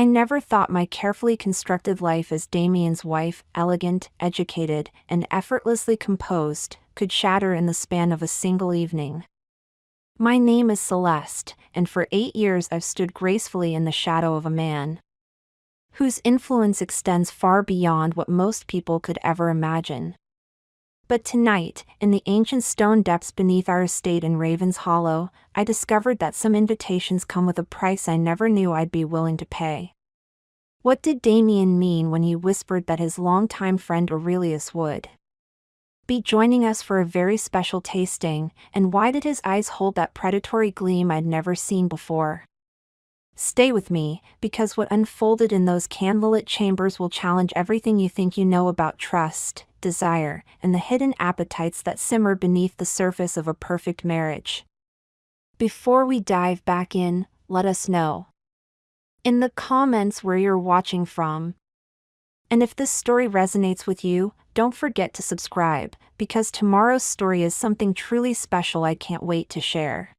I never thought my carefully constructed life as Damien's wife, elegant, educated, and effortlessly composed, could shatter in the span of a single evening. My name is Celeste, and for 8 years I've stood gracefully in the shadow of a man whose influence extends far beyond what most people could ever imagine. But tonight, in the ancient stone depths beneath our estate in Raven's Hollow, I discovered that some invitations come with a price I never knew I'd be willing to pay. What did Damien mean when he whispered that his longtime friend Aurelius would be joining us for a very special tasting, and why did his eyes hold that predatory gleam I'd never seen before? Stay with me, because what unfolded in those candlelit chambers will challenge everything you think you know about trust, desire, and the hidden appetites that simmer beneath the surface of a perfect marriage. Before we dive back in, let us know in the comments where you're watching from. And if this story resonates with you, don't forget to subscribe, because tomorrow's story is something truly special I can't wait to share.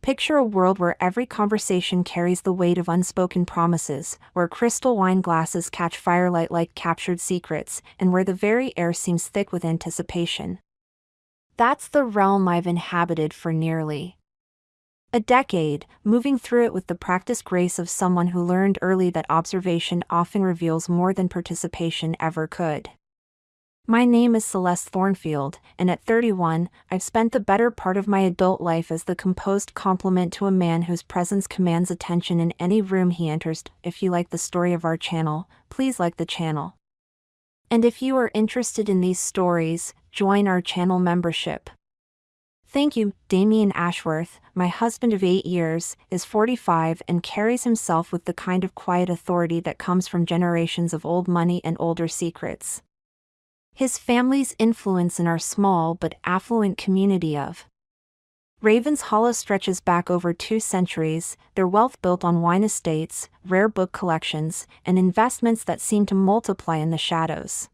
Picture a world where every conversation carries the weight of unspoken promises, where crystal wine glasses catch firelight like captured secrets, and where the very air seems thick with anticipation. That's the realm I've inhabited for nearly a decade, moving through it with the practiced grace of someone who learned early that observation often reveals more than participation ever could. My name is Celeste Thornfield, and at 31, I've spent the better part of my adult life as the composed complement to a man whose presence commands attention in any room he enters. If you like the story of our channel, please like the channel. And if you are interested in these stories, join our channel membership. Thank you. Damien Ashworth, my husband of 8 years, is 45 and carries himself with the kind of quiet authority that comes from generations of old money and older secrets. His family's influence in our small but affluent community of Raven's Hollow stretches back over 2 centuries, their wealth built on wine estates, rare book collections, and investments that seem to multiply in the shadows.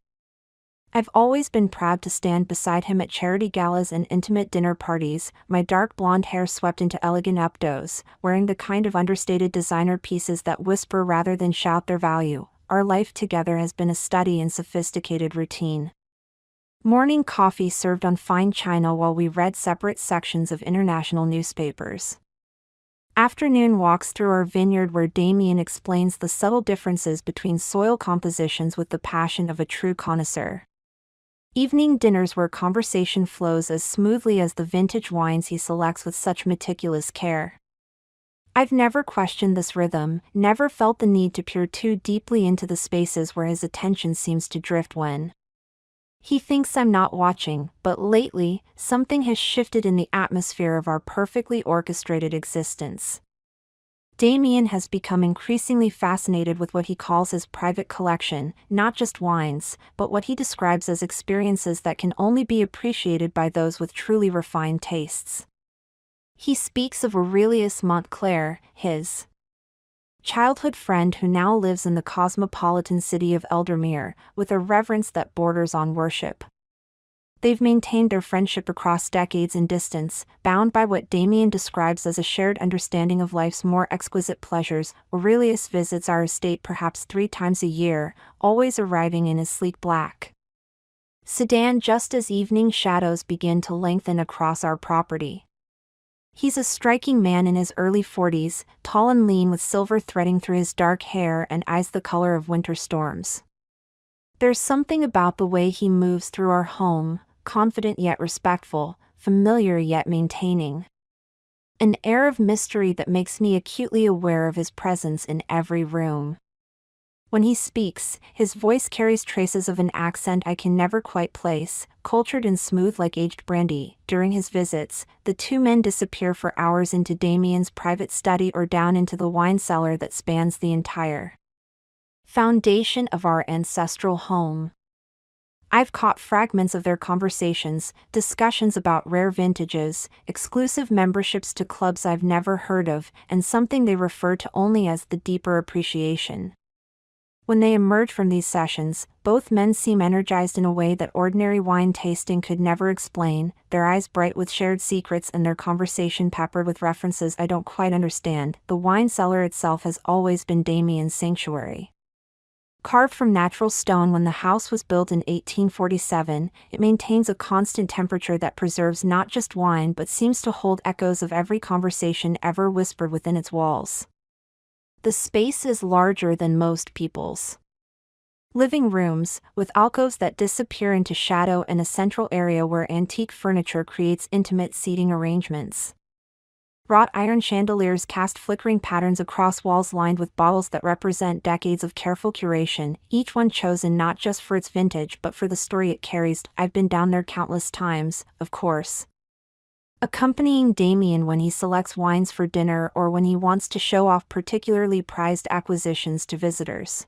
I've always been proud to stand beside him at charity galas and intimate dinner parties, my dark blonde hair swept into elegant updos, wearing the kind of understated designer pieces that whisper rather than shout their value. Our life together has been a study in sophisticated routine. Morning coffee served on fine china while we read separate sections of international newspapers. Afternoon walks through our vineyard where Damien explains the subtle differences between soil compositions with the passion of a true connoisseur. Evening dinners where conversation flows as smoothly as the vintage wines he selects with such meticulous care. I've never questioned this rhythm, never felt the need to peer too deeply into the spaces where his attention seems to drift when he thinks I'm not watching, but lately, something has shifted in the atmosphere of our perfectly orchestrated existence. Damien has become increasingly fascinated with what he calls his private collection, not just wines, but what he describes as experiences that can only be appreciated by those with truly refined tastes. He speaks of Aurelius Montclair, his childhood friend who now lives in the cosmopolitan city of Eldermere, with a reverence that borders on worship. They've maintained their friendship across decades and distance, bound by what Damien describes as a shared understanding of life's more exquisite pleasures. Aurelius visits our estate perhaps 3 times a year, always arriving in his sleek black sedan just as evening shadows begin to lengthen across our property. He's a striking man in his early 40s, tall and lean with silver threading through his dark hair and eyes the color of winter storms. There's something about the way he moves through our home, confident yet respectful, familiar yet maintaining an air of mystery that makes me acutely aware of his presence in every room. When he speaks, his voice carries traces of an accent I can never quite place, cultured and smooth like aged brandy. During his visits, the 2 men disappear for hours into Damien's private study or down into the wine cellar that spans the entire foundation of our ancestral home. I've caught fragments of their conversations, discussions about rare vintages, exclusive memberships to clubs I've never heard of, and something they refer to only as the deeper appreciation. When they emerge from these sessions, both men seem energized in a way that ordinary wine tasting could never explain, their eyes bright with shared secrets and their conversation peppered with references I don't quite understand. The wine cellar itself has always been Damien's sanctuary. Carved from natural stone when the house was built in 1847, it maintains a constant temperature that preserves not just wine but seems to hold echoes of every conversation ever whispered within its walls. The space is larger than most people's living rooms, with alcoves that disappear into shadow and a central area where antique furniture creates intimate seating arrangements. Wrought iron chandeliers cast flickering patterns across walls lined with bottles that represent decades of careful curation, each one chosen not just for its vintage but for the story it carries. I've been down there countless times, of course, accompanying Damien when he selects wines for dinner or when he wants to show off particularly prized acquisitions to visitors.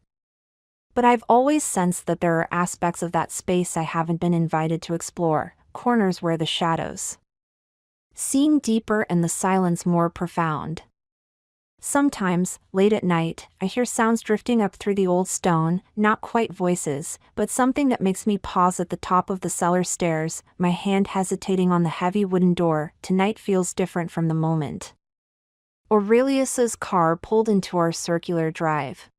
But I've always sensed that there are aspects of that space I haven't been invited to explore, corners where the shadows seem deeper and the silence more profound. Sometimes, late at night, I hear sounds drifting up through the old stone, not quite voices, but something that makes me pause at the top of the cellar stairs, my hand hesitating on the heavy wooden door. Tonight feels different from the moment Aurelius's car pulled into our circular drive.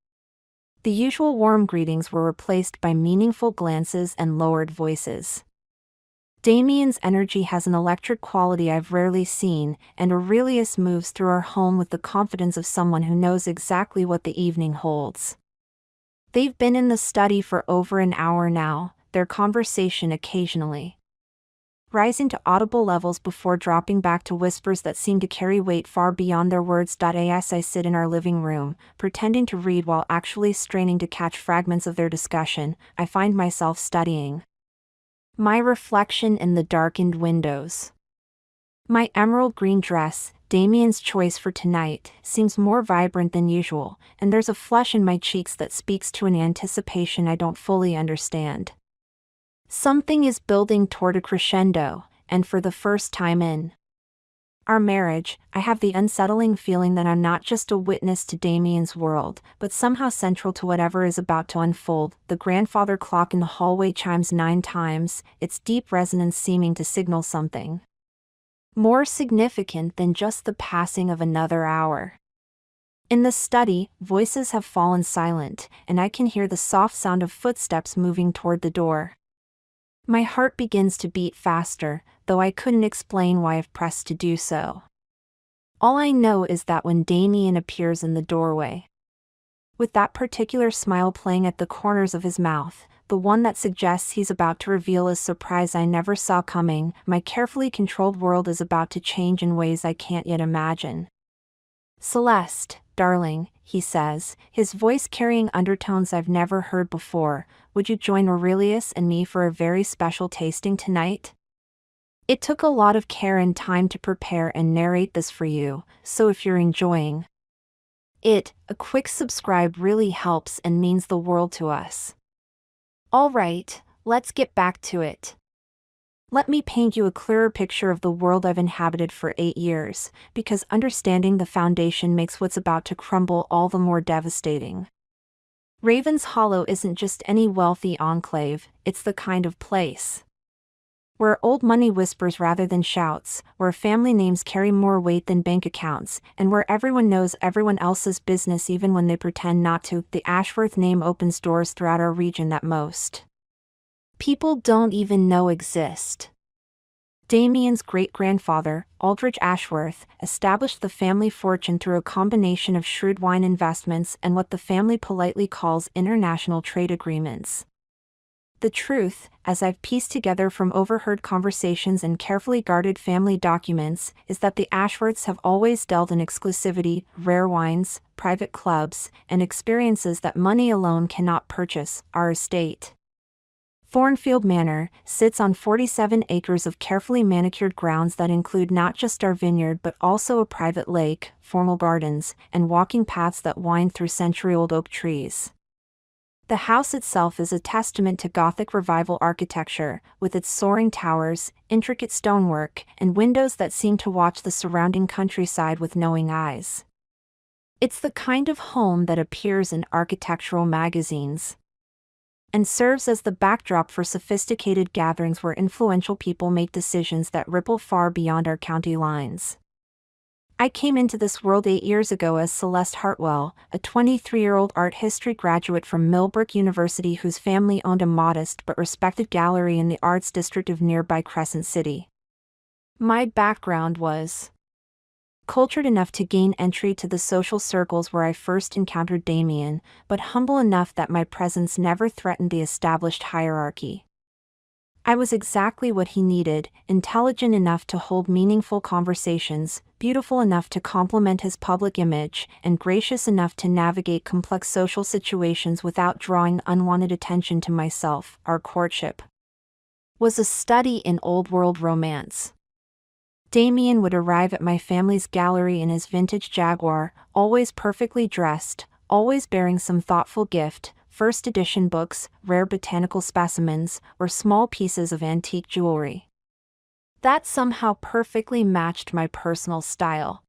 The usual warm greetings were replaced by meaningful glances and lowered voices. Damien's energy has an electric quality I've rarely seen, and Aurelius moves through our home with the confidence of someone who knows exactly what the evening holds. They've been in the study for over an hour now, their conversation occasionally rising to audible levels before dropping back to whispers that seem to carry weight far beyond their words. As I sit in our living room, pretending to read while actually straining to catch fragments of their discussion, I find myself studying my reflection in the darkened windows. My emerald green dress, Damien's choice for tonight, seems more vibrant than usual, and there's a flush in my cheeks that speaks to an anticipation I don't fully understand. Something is building toward a crescendo, and for the first time in our marriage, I have the unsettling feeling that I'm not just a witness to Damien's world, but somehow central to whatever is about to unfold. The grandfather clock in the hallway chimes 9 times, its deep resonance seeming to signal something more significant than just the passing of another hour. In the study, voices have fallen silent, and I can hear the soft sound of footsteps moving toward the door. My heart begins to beat faster, though I couldn't explain why I've pressed to do so. All I know is that when Damien appears in the doorway, with that particular smile playing at the corners of his mouth, the one that suggests he's about to reveal a surprise I never saw coming, my carefully controlled world is about to change in ways I can't yet imagine. "Celeste, darling," he says, his voice carrying undertones I've never heard before, "would you join Aurelius and me for a very special tasting tonight? It took a lot of care and time to prepare and narrate this for you, so if you're enjoying it, a quick subscribe really helps and means the world to us. All right, let's get back to it. Let me paint you a clearer picture of the world I've inhabited for 8 years, because understanding the foundation makes what's about to crumble all the more devastating. Raven's Hollow isn't just any wealthy enclave, it's the kind of place where old money whispers rather than shouts, where family names carry more weight than bank accounts, and where everyone knows everyone else's business even when they pretend not to. The Ashworth name opens doors throughout our region that most people don't even know exist. Damien's great-grandfather, Aldrich Ashworth, established the family fortune through a combination of shrewd wine investments and what the family politely calls international trade agreements. The truth, as I've pieced together from overheard conversations and carefully guarded family documents, is that the Ashworths have always dealt in exclusivity, rare wines, private clubs, and experiences that money alone cannot purchase. Our estate, Thornfield Manor, sits on 47 acres of carefully manicured grounds that include not just our vineyard but also a private lake, formal gardens, and walking paths that wind through century-old oak trees. The house itself is a testament to Gothic Revival architecture, with its soaring towers, intricate stonework, and windows that seem to watch the surrounding countryside with knowing eyes. It's the kind of home that appears in architectural magazines and serves as the backdrop for sophisticated gatherings where influential people make decisions that ripple far beyond our county lines. I came into this world 8 years ago as Celeste Hartwell, a 23-year-old art history graduate from Millbrook University whose family owned a modest but respected gallery in the arts district of nearby Crescent City. My background was cultured enough to gain entry to the social circles where I first encountered Damien, but humble enough that my presence never threatened the established hierarchy. I was exactly what he needed, intelligent enough to hold meaningful conversations, beautiful enough to complement his public image, and gracious enough to navigate complex social situations without drawing unwanted attention to myself. Our courtship was a study in old-world romance. Damien would arrive at my family's gallery in his vintage Jaguar, always perfectly dressed, always bearing some thoughtful gift, first edition books, rare botanical specimens, or small pieces of antique jewelry. That somehow perfectly matched my personal style.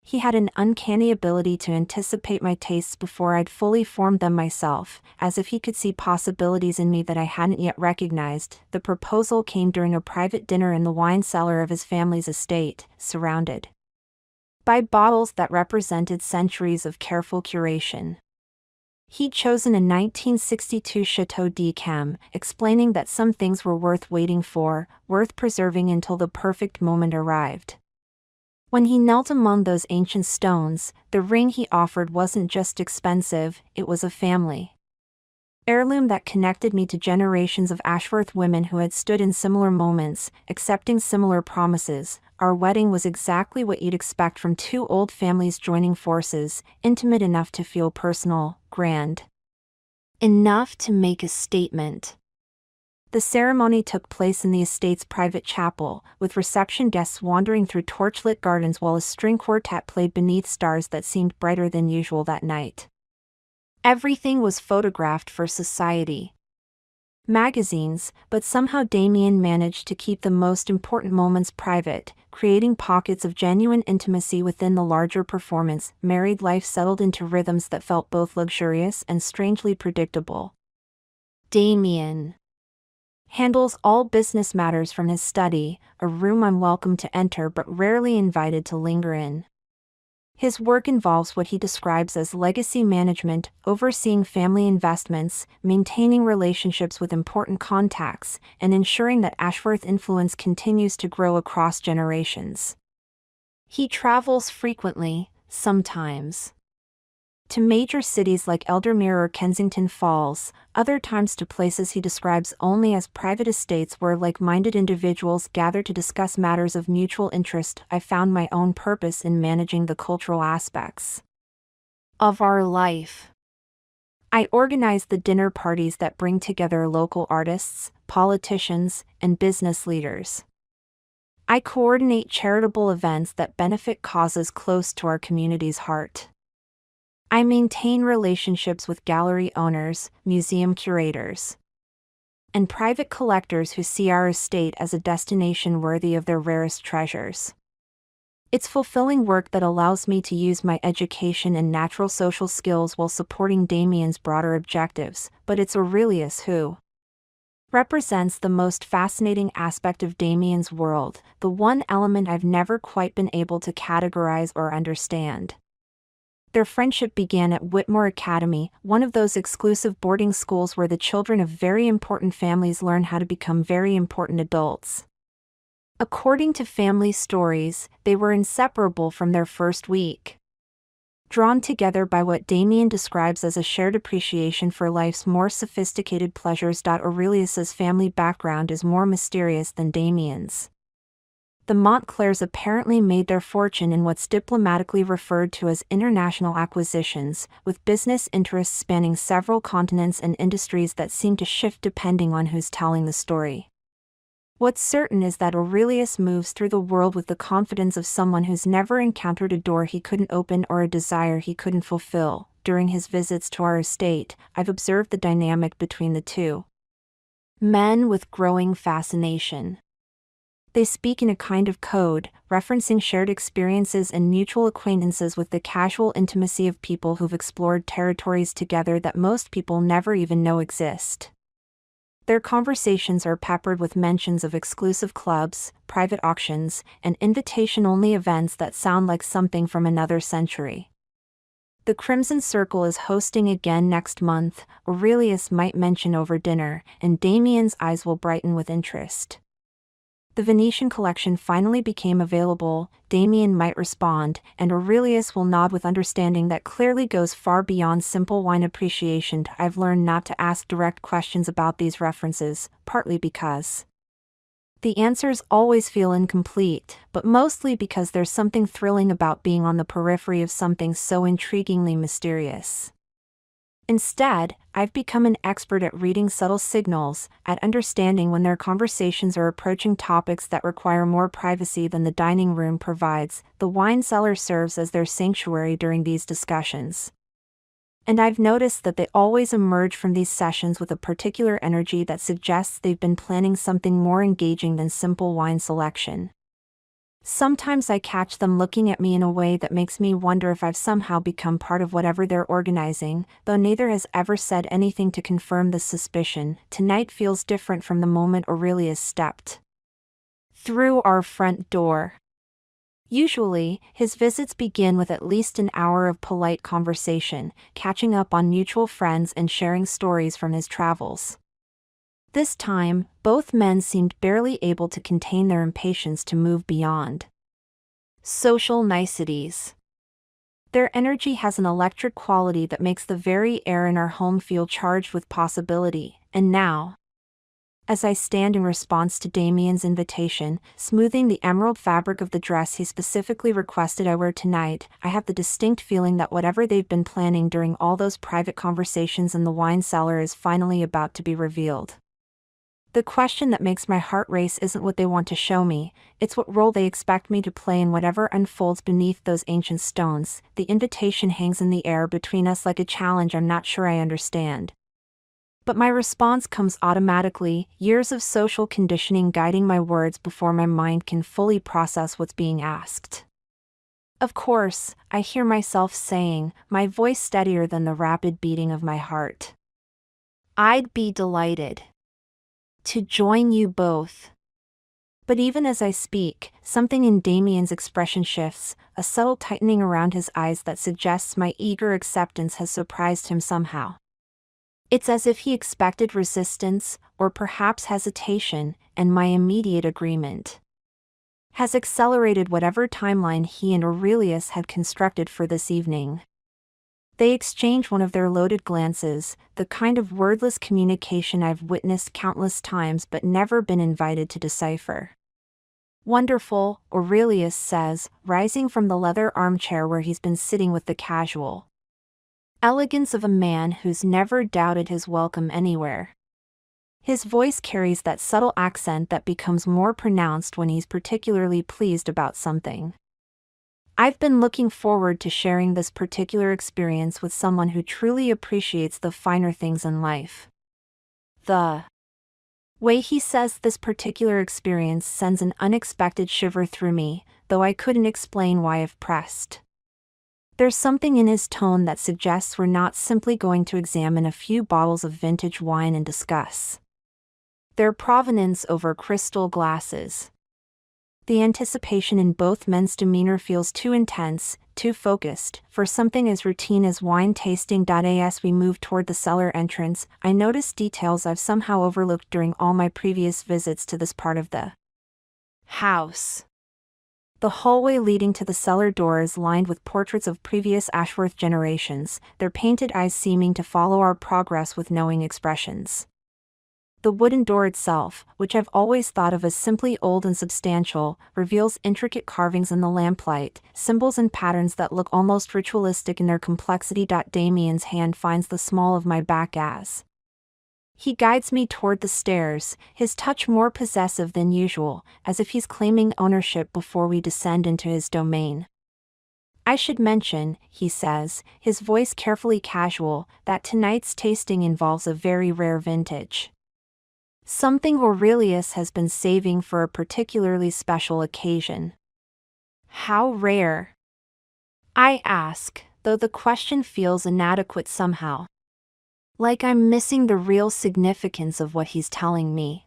He had an uncanny ability to anticipate my tastes before I'd fully formed them myself, as if he could see possibilities in me that I hadn't yet recognized. The proposal came during a private dinner in the wine cellar of his family's estate, surrounded by bottles that represented centuries of careful curation. He'd chosen a 1962 Chateau d'Yquem, explaining that some things were worth waiting for, worth preserving until the perfect moment arrived. When he knelt among those ancient stones, the ring he offered wasn't just expensive, it was a family heirloom that connected me to generations of Ashworth women who had stood in similar moments, accepting similar promises. Our wedding was exactly what you'd expect from two old families joining forces, intimate enough to feel personal, grand enough to make a statement. The ceremony took place in the estate's private chapel, with reception guests wandering through torchlit gardens while a string quartet played beneath stars that seemed brighter than usual that night. Everything was photographed for society magazines, but somehow Damien managed to keep the most important moments private, creating pockets of genuine intimacy within the larger performance. Married life settled into rhythms that felt both luxurious and strangely predictable. Damien handles all business matters from his study, a room I'm welcome to enter but rarely invited to linger in. His work involves what he describes as legacy management, overseeing family investments, maintaining relationships with important contacts, and ensuring that Ashworth influence continues to grow across generations. He travels frequently, sometimes to major cities like Eldermere or Kensington Falls, other times to places he describes only as private estates where like-minded individuals gather to discuss matters of mutual interest. I found my own purpose in managing the cultural aspects of our life. I organize the dinner parties that bring together local artists, politicians, and business leaders. I coordinate charitable events that benefit causes close to our community's heart. I maintain relationships with gallery owners, museum curators, and private collectors who see our estate as a destination worthy of their rarest treasures. It's fulfilling work that allows me to use my education and natural social skills while supporting Damien's broader objectives, but it's Aurelius who represents the most fascinating aspect of Damien's world, the one element I've never quite been able to categorize or understand. Their friendship began at Whitmore Academy, one of those exclusive boarding schools where the children of very important families learn how to become very important adults. According to family stories, they were inseparable from their first week. Drawn together by what Damien describes as a shared appreciation for life's more sophisticated pleasures. Aurelius's family background is more mysterious than Damien's. The Montclairs apparently made their fortune in what's diplomatically referred to as international acquisitions, with business interests spanning several continents and industries that seem to shift depending on who's telling the story. What's certain is that Aurelius moves through the world with the confidence of someone who's never encountered a door he couldn't open or a desire he couldn't fulfill. During his visits to our estate, I've observed the dynamic between the two men with growing fascination. They speak in a kind of code, referencing shared experiences and mutual acquaintances with the casual intimacy of people who've explored territories together that most people never even know exist. Their conversations are peppered with mentions of exclusive clubs, private auctions, and invitation-only events that sound like something from another century. The Crimson Circle is hosting again next month, Aurelius might mention over dinner, and Damien's eyes will brighten with interest. The Venetian collection finally became available, Damien might respond, and Aurelius will nod with understanding that clearly goes far beyond simple wine appreciation. I've learned not to ask direct questions about these references, partly because the answers always feel incomplete, but mostly because there's something thrilling about being on the periphery of something so intriguingly mysterious. Instead, I've become an expert at reading subtle signals, at understanding when their conversations are approaching topics that require more privacy than the dining room provides. The wine cellar serves as their sanctuary during these discussions. And I've noticed that they always emerge from these sessions with a particular energy that suggests they've been planning something more engaging than simple wine selection. Sometimes I catch them looking at me in a way that makes me wonder if I've somehow become part of whatever they're organizing, though neither has ever said anything to confirm this suspicion. Tonight feels different from the moment Aurelius stepped through our front door. Usually, his visits begin with at least an hour of polite conversation, catching up on mutual friends and sharing stories from his travels. This time, both men seemed barely able to contain their impatience to move beyond social niceties. Their energy has an electric quality that makes the very air in our home feel charged with possibility, and now, as I stand in response to Damien's invitation, smoothing the emerald fabric of the dress he specifically requested I wear tonight, I have the distinct feeling that whatever they've been planning during all those private conversations in the wine cellar is finally about to be revealed. The question that makes my heart race isn't what they want to show me, it's what role they expect me to play in whatever unfolds beneath those ancient stones. The invitation hangs in the air between us like a challenge I'm not sure I understand. But my response comes automatically, years of social conditioning guiding my words before my mind can fully process what's being asked. Of course, I hear myself saying, my voice steadier than the rapid beating of my heart. I'd be delighted to join you both. But even as I speak, something in Damien's expression shifts, a subtle tightening around his eyes that suggests my eager acceptance has surprised him somehow. It's as if he expected resistance, or perhaps hesitation, and my immediate agreement has accelerated whatever timeline he and Aurelius had constructed for this evening. They exchange one of their loaded glances, the kind of wordless communication I've witnessed countless times but never been invited to decipher. Wonderful, Aurelius says, rising from the leather armchair where he's been sitting with the casual elegance of a man who's never doubted his welcome anywhere. His voice carries that subtle accent that becomes more pronounced when he's particularly pleased about something. I've been looking forward to sharing this particular experience with someone who truly appreciates the finer things in life. The way he says this particular experience sends an unexpected shiver through me, though I couldn't explain why if pressed. There's something in his tone that suggests we're not simply going to examine a few bottles of vintage wine and discuss their provenance over crystal glasses. The anticipation in both men's demeanor feels too intense, too focused, for something as routine as wine tasting. As we move toward the cellar entrance, I notice details I've somehow overlooked during all my previous visits to this part of the house. The hallway leading to the cellar door is lined with portraits of previous Ashworth generations, their painted eyes seeming to follow our progress with knowing expressions. The wooden door itself, which I've always thought of as simply old and substantial, reveals intricate carvings in the lamplight, symbols and patterns that look almost ritualistic in their complexity. Damien's hand finds the small of my back as he guides me toward the stairs, his touch more possessive than usual, as if he's claiming ownership before we descend into his domain. I should mention, he says, his voice carefully casual, that tonight's tasting involves a very rare vintage. Something Aurelius has been saving for a particularly special occasion. How rare? I ask, though the question feels inadequate somehow. Like I'm missing the real significance of what he's telling me.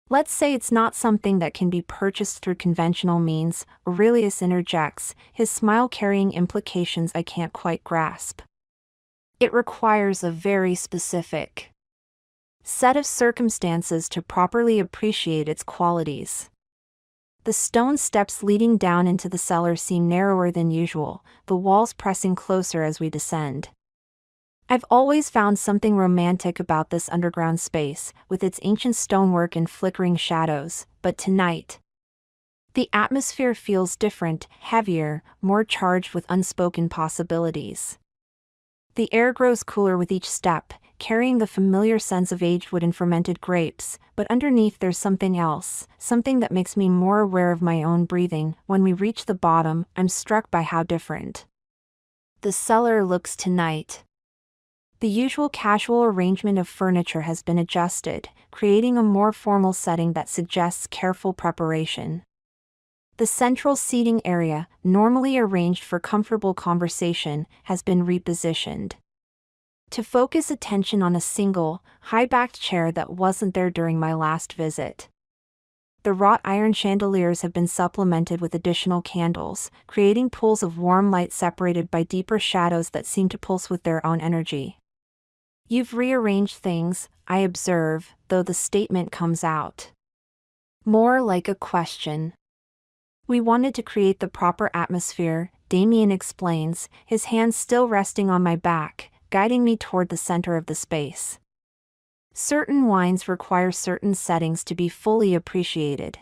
Let's say it's not something that can be purchased through conventional means, Aurelius interjects, his smile carrying implications I can't quite grasp. It requires a very specific set of circumstances to properly appreciate its qualities. The stone steps leading down into the cellar seem narrower than usual, the walls pressing closer as we descend. I've always found something romantic about this underground space, with its ancient stonework and flickering shadows, but tonight, the atmosphere feels different, heavier, more charged with unspoken possibilities. The air grows cooler with each step, carrying the familiar sense of aged wood and fermented grapes, but underneath there's something else, something that makes me more aware of my own breathing. When we reach the bottom, I'm struck by how different the cellar looks tonight. The usual casual arrangement of furniture has been adjusted, creating a more formal setting that suggests careful preparation. The central seating area, normally arranged for comfortable conversation, has been repositioned to focus attention on a single, high-backed chair that wasn't there during my last visit. The wrought iron chandeliers have been supplemented with additional candles, creating pools of warm light separated by deeper shadows that seem to pulse with their own energy. You've rearranged things, I observe, though the statement comes out more like a question. We wanted to create the proper atmosphere, Damien explains, his hands still resting on my back, guiding me toward the center of the space. Certain wines require certain settings to be fully appreciated.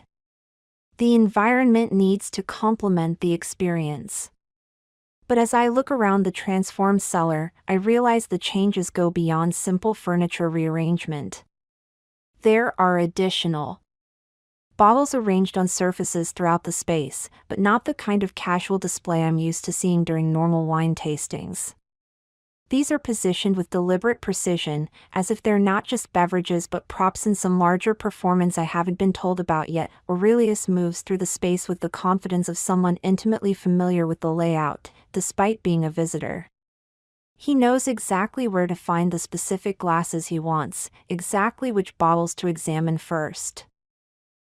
The environment needs to complement the experience. But as I look around the transformed cellar, I realize the changes go beyond simple furniture rearrangement. There are additional bottles arranged on surfaces throughout the space, but not the kind of casual display I'm used to seeing during normal wine tastings. These are positioned with deliberate precision, as if they're not just beverages but props in some larger performance I haven't been told about yet. Aurelius moves through the space with the confidence of someone intimately familiar with the layout, despite being a visitor. He knows exactly where to find the specific glasses he wants, exactly which bottles to examine first.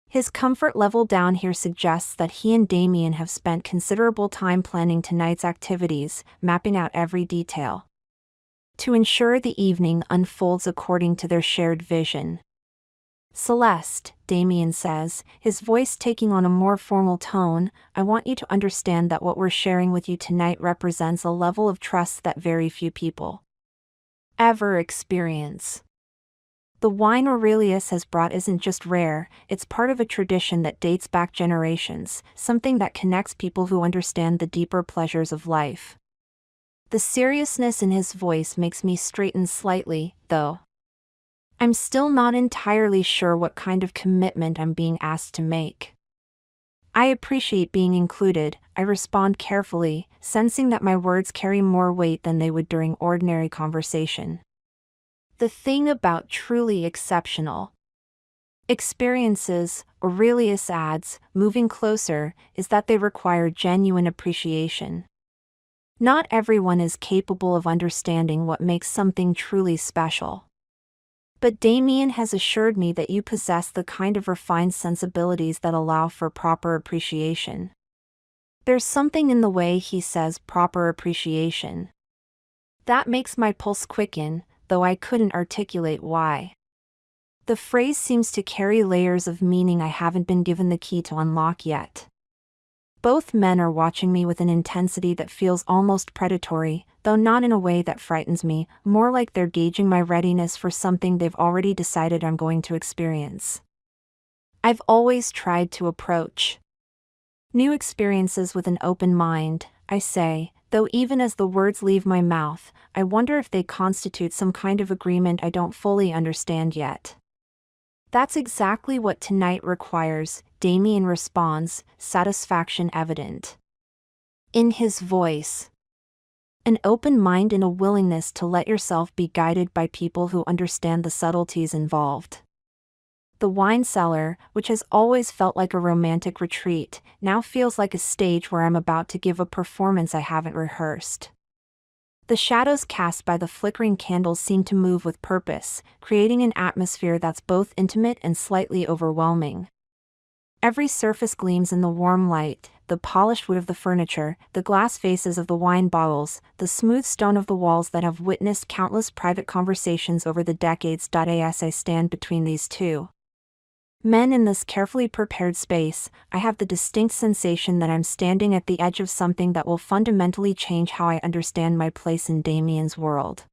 His comfort level down here suggests that he and Damien have spent considerable time planning tonight's activities, mapping out every detail to ensure the evening unfolds according to their shared vision. Celeste, Damien says, his voice taking on a more formal tone, I want you to understand that what we're sharing with you tonight represents a level of trust that very few people ever experience. The wine Aurelius has brought isn't just rare, it's part of a tradition that dates back generations, something that connects people who understand the deeper pleasures of life. The seriousness in his voice makes me straighten slightly, though. I'm still not entirely sure what kind of commitment I'm being asked to make. I appreciate being included, I respond carefully, sensing that my words carry more weight than they would during ordinary conversation. The thing about truly exceptional experiences, Aurelius adds, moving closer, is that they require genuine appreciation. Not everyone is capable of understanding what makes something truly special. But Damien has assured me that you possess the kind of refined sensibilities that allow for proper appreciation. There's something in the way he says proper appreciation that makes my pulse quicken, though I couldn't articulate why. The phrase seems to carry layers of meaning I haven't been given the key to unlock yet. Both men are watching me with an intensity that feels almost predatory, though not in a way that frightens me, more like they're gauging my readiness for something they've already decided I'm going to experience. I've always tried to approach new experiences with an open mind, I say, though even as the words leave my mouth, I wonder if they constitute some kind of agreement I don't fully understand yet. That's exactly what tonight requires, Damien responds, satisfaction evident in his voice. An open mind and a willingness to let yourself be guided by people who understand the subtleties involved. The wine cellar, which has always felt like a romantic retreat, now feels like a stage where I'm about to give a performance I haven't rehearsed. The shadows cast by the flickering candles seem to move with purpose, creating an atmosphere that's both intimate and slightly overwhelming. Every surface gleams in the warm light: the polished wood of the furniture, the glass faces of the wine bottles, the smooth stone of the walls that have witnessed countless private conversations over the decades. As I stand between these two men in this carefully prepared space, I have the distinct sensation that I'm standing at the edge of something that will fundamentally change how I understand my place in Damien's world.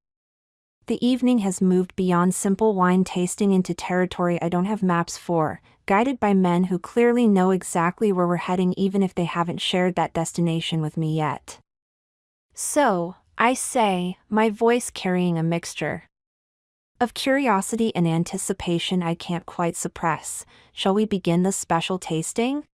The evening has moved beyond simple wine tasting into territory I don't have maps for, guided by men who clearly know exactly where we're heading even if they haven't shared that destination with me yet. So, I say, my voice carrying a mixture of curiosity and anticipation I can't quite suppress, shall we begin this special tasting?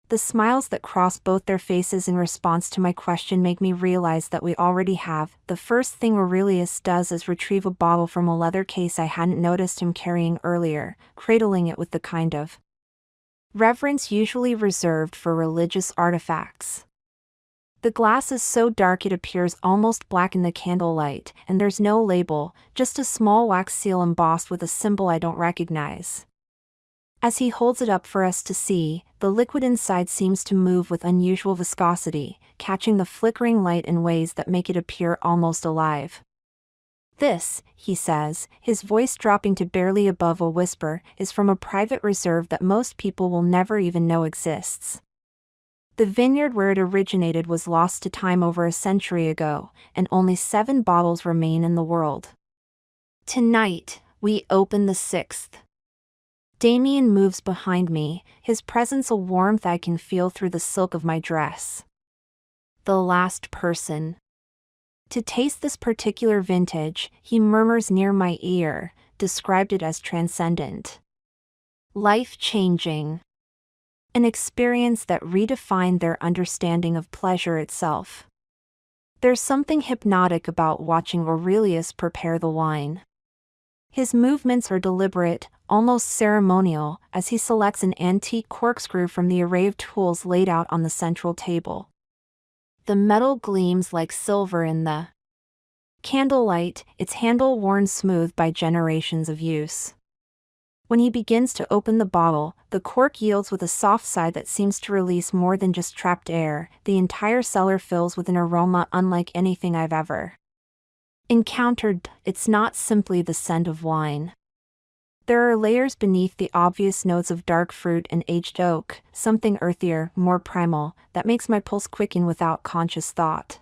The smiles that cross both their faces in response to my question make me realize that we already have. The first thing Aurelius does is retrieve a bottle from a leather case I hadn't noticed him carrying earlier, cradling it with the kind of reverence usually reserved for religious artifacts. The glass is so dark it appears almost black in the candlelight, and there's no label, just a small wax seal embossed with a symbol I don't recognize. As he holds it up for us to see, the liquid inside seems to move with unusual viscosity, catching the flickering light in ways that make it appear almost alive. "This," he says, his voice dropping to barely above a whisper, "is from a private reserve that most people will never even know exists. The vineyard where it originated was lost to time over a century ago, and only 7 bottles remain in the world. Tonight, we open the 6th. Damien moves behind me, his presence a warmth I can feel through the silk of my dress. The last person to taste this particular vintage, he murmurs near my ear, described it as transcendent, life-changing, an experience that redefined their understanding of pleasure itself. There's something hypnotic about watching Aurelius prepare the wine. His movements are deliberate, almost ceremonial, as he selects an antique corkscrew from the array of tools laid out on the central table. The metal gleams like silver in the candlelight, its handle worn smooth by generations of use. When he begins to open the bottle, the cork yields with a soft sigh that seems to release more than just trapped air. The entire cellar fills with an aroma unlike anything I've ever encountered. It's not simply the scent of wine. There are layers beneath the obvious notes of dark fruit and aged oak, something earthier, more primal, that makes my pulse quicken without conscious thought.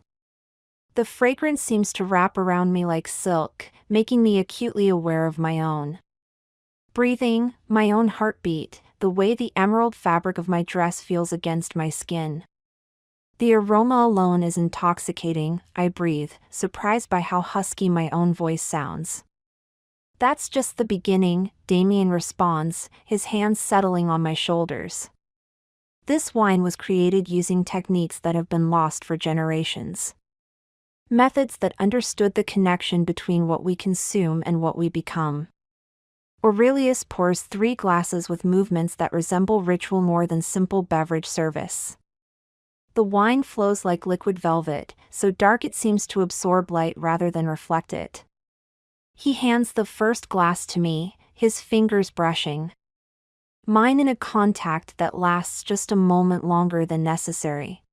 The fragrance seems to wrap around me like silk, making me acutely aware of my own breathing, my own heartbeat, the way the emerald fabric of my dress feels against my skin. The aroma alone is intoxicating. I breathe, surprised by how husky my own voice sounds. "That's just the beginning," Damien responds, his hands settling on my shoulders. "This wine was created using techniques that have been lost for generations. Methods that understood the connection between what we consume and what we become." Aurelius pours 3 glasses with movements that resemble ritual more than simple beverage service. The wine flows like liquid velvet, so dark it seems to absorb light rather than reflect it. He hands the first glass to me, his fingers brushing mine in a contact that lasts just a moment longer than necessary.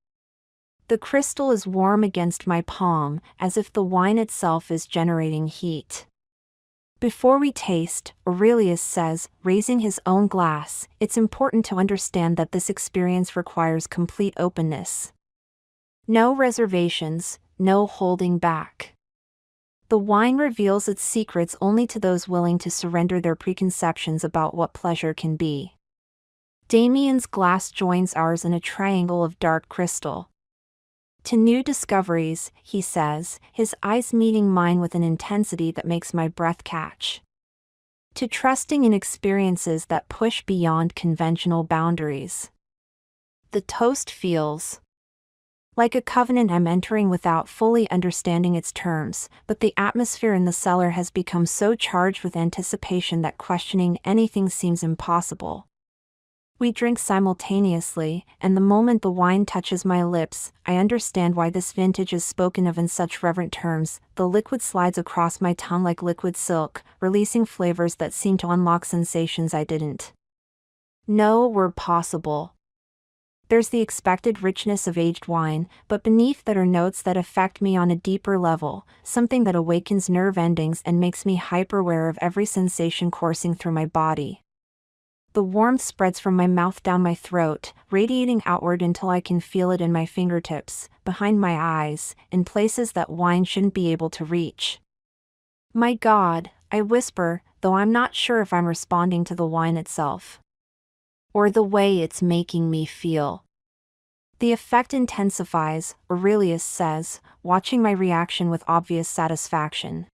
The crystal is warm against my palm, as if the wine itself is generating heat. "Before we taste," Aurelius says, raising his own glass, "it's important to understand that this experience requires complete openness. No reservations, no holding back. The wine reveals its secrets only to those willing to surrender their preconceptions about what pleasure can be." Damien's glass joins ours in a triangle of dark crystal. "To new discoveries," he says, his eyes meeting mine with an intensity that makes my breath catch. "To trusting in experiences that push beyond conventional boundaries." The toast feels Like a covenant I'm entering without fully understanding its terms, but the atmosphere in the cellar has become so charged with anticipation that questioning anything seems impossible. We drink simultaneously, and the moment the wine touches my lips, I understand why this vintage is spoken of in such reverent terms. The liquid slides across my tongue like liquid silk, releasing flavors that seem to unlock sensations I didn't know were possible. There's the expected richness of aged wine, but beneath that are notes that affect me on a deeper level, something that awakens nerve endings and makes me hyper-aware of every sensation coursing through my body. The warmth spreads from my mouth down my throat, radiating outward until I can feel it in my fingertips, behind my eyes, in places that wine shouldn't be able to reach. My God, I whisper, though I'm not sure if I'm responding to the wine itself, or the way it's making me feel. The effect intensifies, Aurelius says, watching my reaction with obvious satisfaction.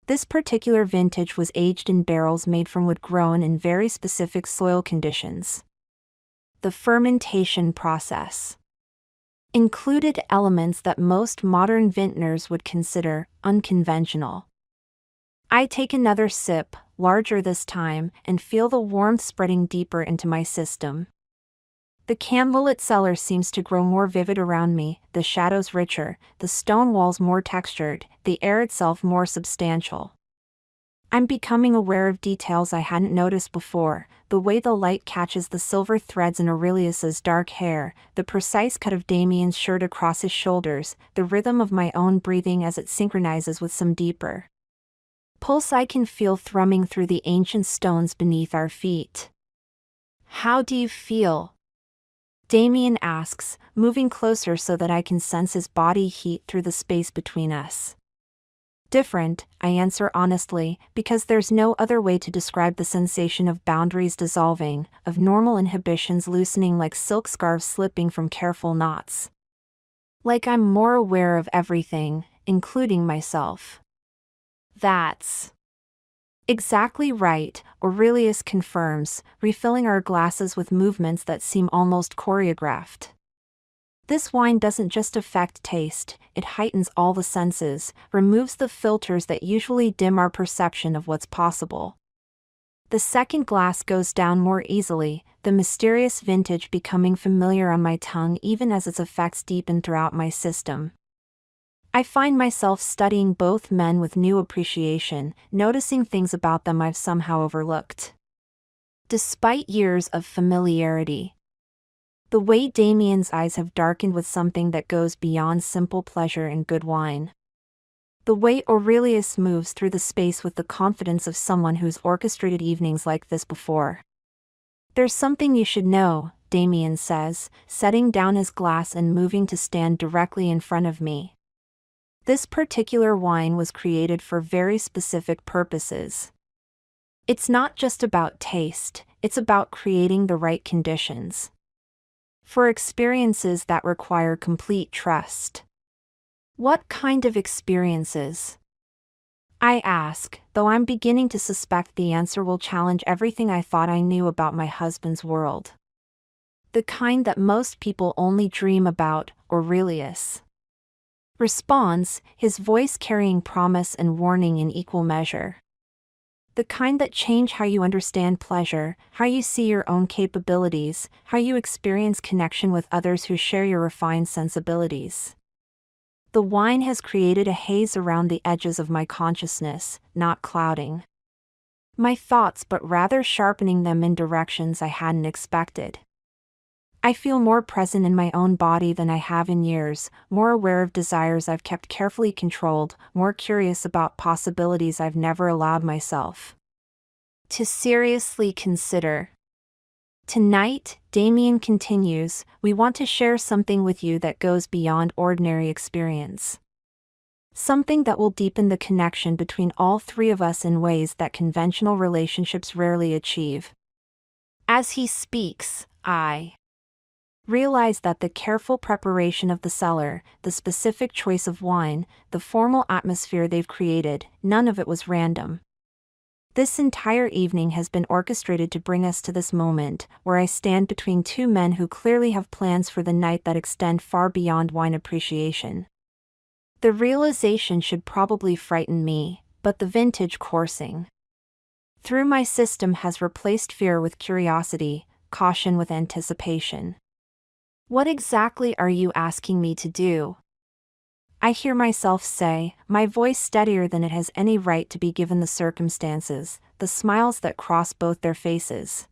This particular vintage was aged in barrels made from wood grown in very specific soil conditions. The fermentation process included elements that most modern vintners would consider unconventional. I take another sip, larger this time, and feel the warmth spreading deeper into my system. The candlelit cellar seems to grow more vivid around me, the shadows richer, the stone walls more textured, the air itself more substantial. I'm becoming aware of details I hadn't noticed before, the way the light catches the silver threads in Aurelius's dark hair, the precise cut of Damien's shirt across his shoulders, the rhythm of my own breathing as it synchronizes with some deeper pulse I can feel thrumming through the ancient stones beneath our feet. How do you feel? Damien asks, moving closer so that I can sense his body heat through the space between us. Different, I answer honestly, because there's no other way to describe the sensation of boundaries dissolving, of normal inhibitions loosening like silk scarves slipping from careful knots. Like I'm more aware of everything, including myself. That's exactly right, Aurelius confirms, refilling our glasses with movements that seem almost choreographed. This wine doesn't just affect taste, it heightens all the senses, removes the filters that usually dim our perception of what's possible. The second glass goes down more easily, the mysterious vintage becoming familiar on my tongue even as its effects deepen throughout my system. I find myself studying both men with new appreciation, noticing things about them I've somehow overlooked. Despite years of familiarity, the way Damien's eyes have darkened with something that goes beyond simple pleasure and good wine. The way Aurelius moves through the space with the confidence of someone who's orchestrated evenings like this before. There's something you should know, Damien says, setting down his glass and moving to stand directly in front of me. This particular wine was created for very specific purposes. It's not just about taste, it's about creating the right conditions for experiences that require complete trust. What kind of experiences? I ask, though I'm beginning to suspect the answer will challenge everything I thought I knew about my husband's world. The kind that most people only dream about, Aurelius responds, his voice carrying promise and warning in equal measure. The kind that change how you understand pleasure, how you see your own capabilities, how you experience connection with others who share your refined sensibilities. The wine has created a haze around the edges of my consciousness, not clouding my thoughts but rather sharpening them in directions I hadn't expected. I feel more present in my own body than I have in years, more aware of desires I've kept carefully controlled, more curious about possibilities I've never allowed myself to seriously consider. Tonight, Damien continues, we want to share something with you that goes beyond ordinary experience. Something that will deepen the connection between all three of us in ways that conventional relationships rarely achieve. As he speaks, I realize that the careful preparation of the cellar, the specific choice of wine, the formal atmosphere they've created, none of it was random. This entire evening has been orchestrated to bring us to this moment, where I stand between two men who clearly have plans for the night that extend far beyond wine appreciation. The realization should probably frighten me, but the vintage coursing through my system has replaced fear with curiosity, caution with anticipation. What exactly are you asking me to do? I hear myself say, my voice steadier than it has any right to be given the circumstances, the smiles that cross both their faces.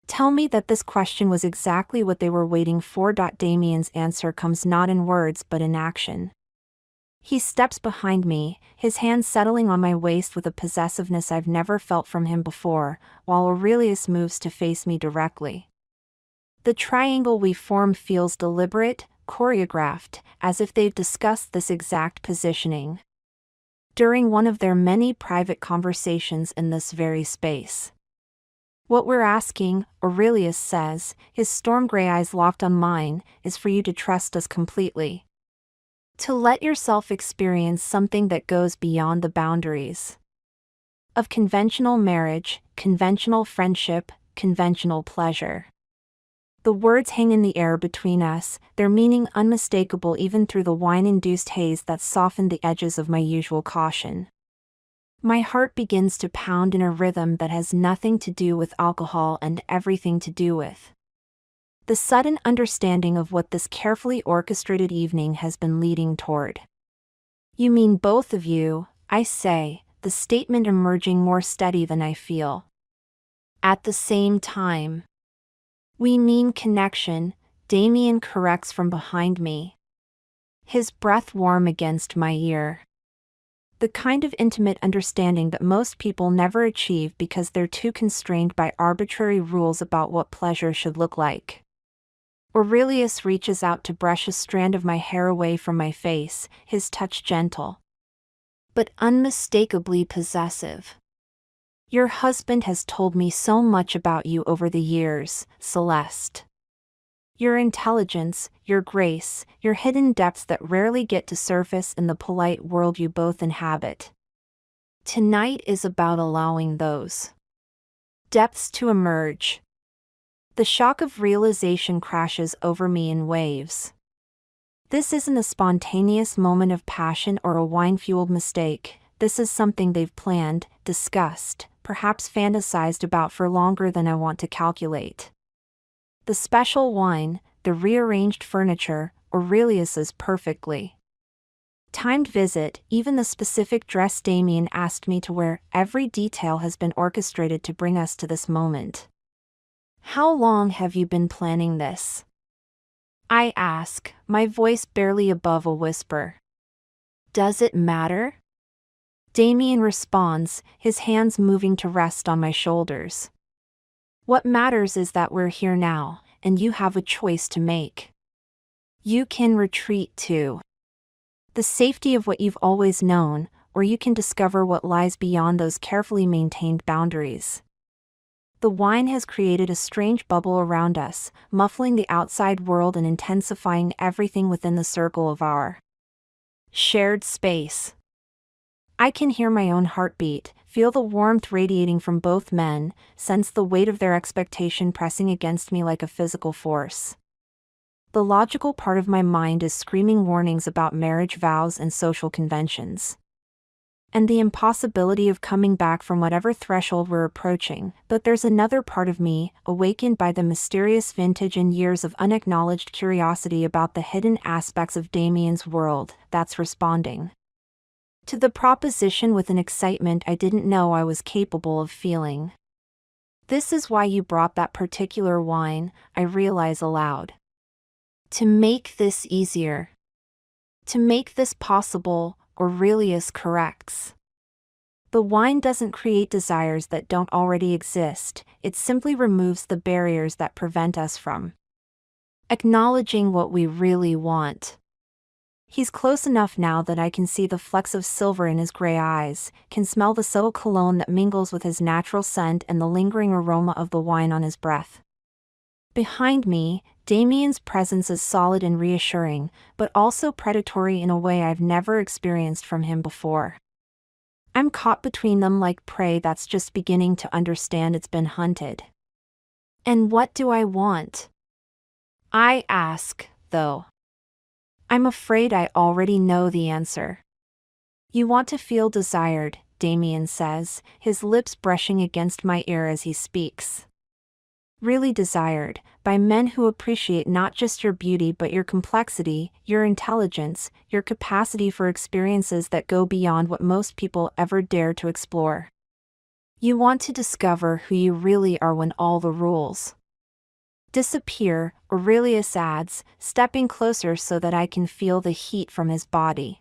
Tell me that this question was exactly what they were waiting for. Damien's answer comes not in words but in action. He steps behind me, his hand settling on my waist with a possessiveness I've never felt from him before, while Aurelius moves to face me directly. The triangle we form feels deliberate, choreographed, as if they've discussed this exact positioning during one of their many private conversations in this very space. What we're asking, Aurelius says, his storm gray eyes locked on mine, is for you to trust us completely. To let yourself experience something that goes beyond the boundaries of conventional marriage, conventional friendship, conventional pleasure. The words hang in the air between us, their meaning unmistakable even through the wine-induced haze that softened the edges of my usual caution. My heart begins to pound in a rhythm that has nothing to do with alcohol and everything to do with the sudden understanding of what this carefully orchestrated evening has been leading toward. You mean both of you, I say, the statement emerging more steady than I feel. At the same time. We mean connection, Damien corrects from behind me, his breath warm against my ear. The kind of intimate understanding that most people never achieve because they're too constrained by arbitrary rules about what pleasure should look like. Aurelius reaches out to brush a strand of my hair away from my face, his touch gentle, but unmistakably possessive. Your husband has told me so much about you over the years, Celeste. Your intelligence, your grace, your hidden depths that rarely get to surface in the polite world you both inhabit. Tonight is about allowing those depths to emerge. The shock of realization crashes over me in waves. This isn't a spontaneous moment of passion or a wine-fueled mistake. This is something they've planned, discussed, perhaps fantasized about for longer than I want to calculate. The special wine, the rearranged furniture, Aurelius's perfectly timed visit, even the specific dress Damien asked me to wear, every detail has been orchestrated to bring us to this moment. How long have you been planning this? I ask, my voice barely above a whisper. Does it matter? Damien responds, his hands moving to rest on my shoulders. What matters is that we're here now, and you have a choice to make. You can retreat to the safety of what you've always known, or you can discover what lies beyond those carefully maintained boundaries. The wine has created a strange bubble around us, muffling the outside world and intensifying everything within the circle of our shared space. I can hear my own heartbeat, feel the warmth radiating from both men, sense the weight of their expectation pressing against me like a physical force. The logical part of my mind is screaming warnings about marriage vows and social conventions, and the impossibility of coming back from whatever threshold we're approaching. But there's another part of me, awakened by the mysterious vintage and years of unacknowledged curiosity about the hidden aspects of Damien's world, that's responding to the proposition with an excitement I didn't know I was capable of feeling. This is why you brought that particular wine, I realize aloud. To make this easier. To make this possible, Aurelius corrects. The wine doesn't create desires that don't already exist, it simply removes the barriers that prevent us from acknowledging what we really want. He's close enough now that I can see the flecks of silver in his gray eyes, can smell the subtle cologne that mingles with his natural scent and the lingering aroma of the wine on his breath. Behind me, Damien's presence is solid and reassuring, but also predatory in a way I've never experienced from him before. I'm caught between them like prey that's just beginning to understand it's been hunted. And what do I want? I ask, though. I'm afraid I already know the answer. You want to feel desired, Damien says, his lips brushing against my ear as he speaks. Really desired, by men who appreciate not just your beauty but your complexity, your intelligence, your capacity for experiences that go beyond what most people ever dare to explore. You want to discover who you really are when all the rules disappear, Aurelius adds, stepping closer so that I can feel the heat from his body.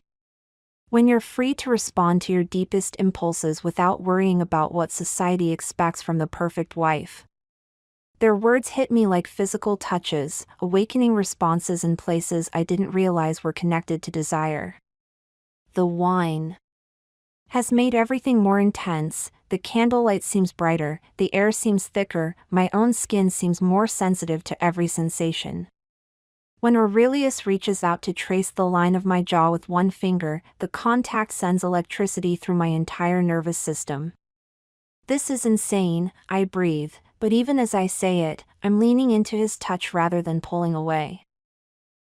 When you're free to respond to your deepest impulses without worrying about what society expects from the perfect wife. Their words hit me like physical touches, awakening responses in places I didn't realize were connected to desire. The wine has made everything more intense. The candlelight seems brighter, the air seems thicker, my own skin seems more sensitive to every sensation. When Aurelius reaches out to trace the line of my jaw with one finger, the contact sends electricity through my entire nervous system. This is insane, I breathe, but even as I say it, I'm leaning into his touch rather than pulling away.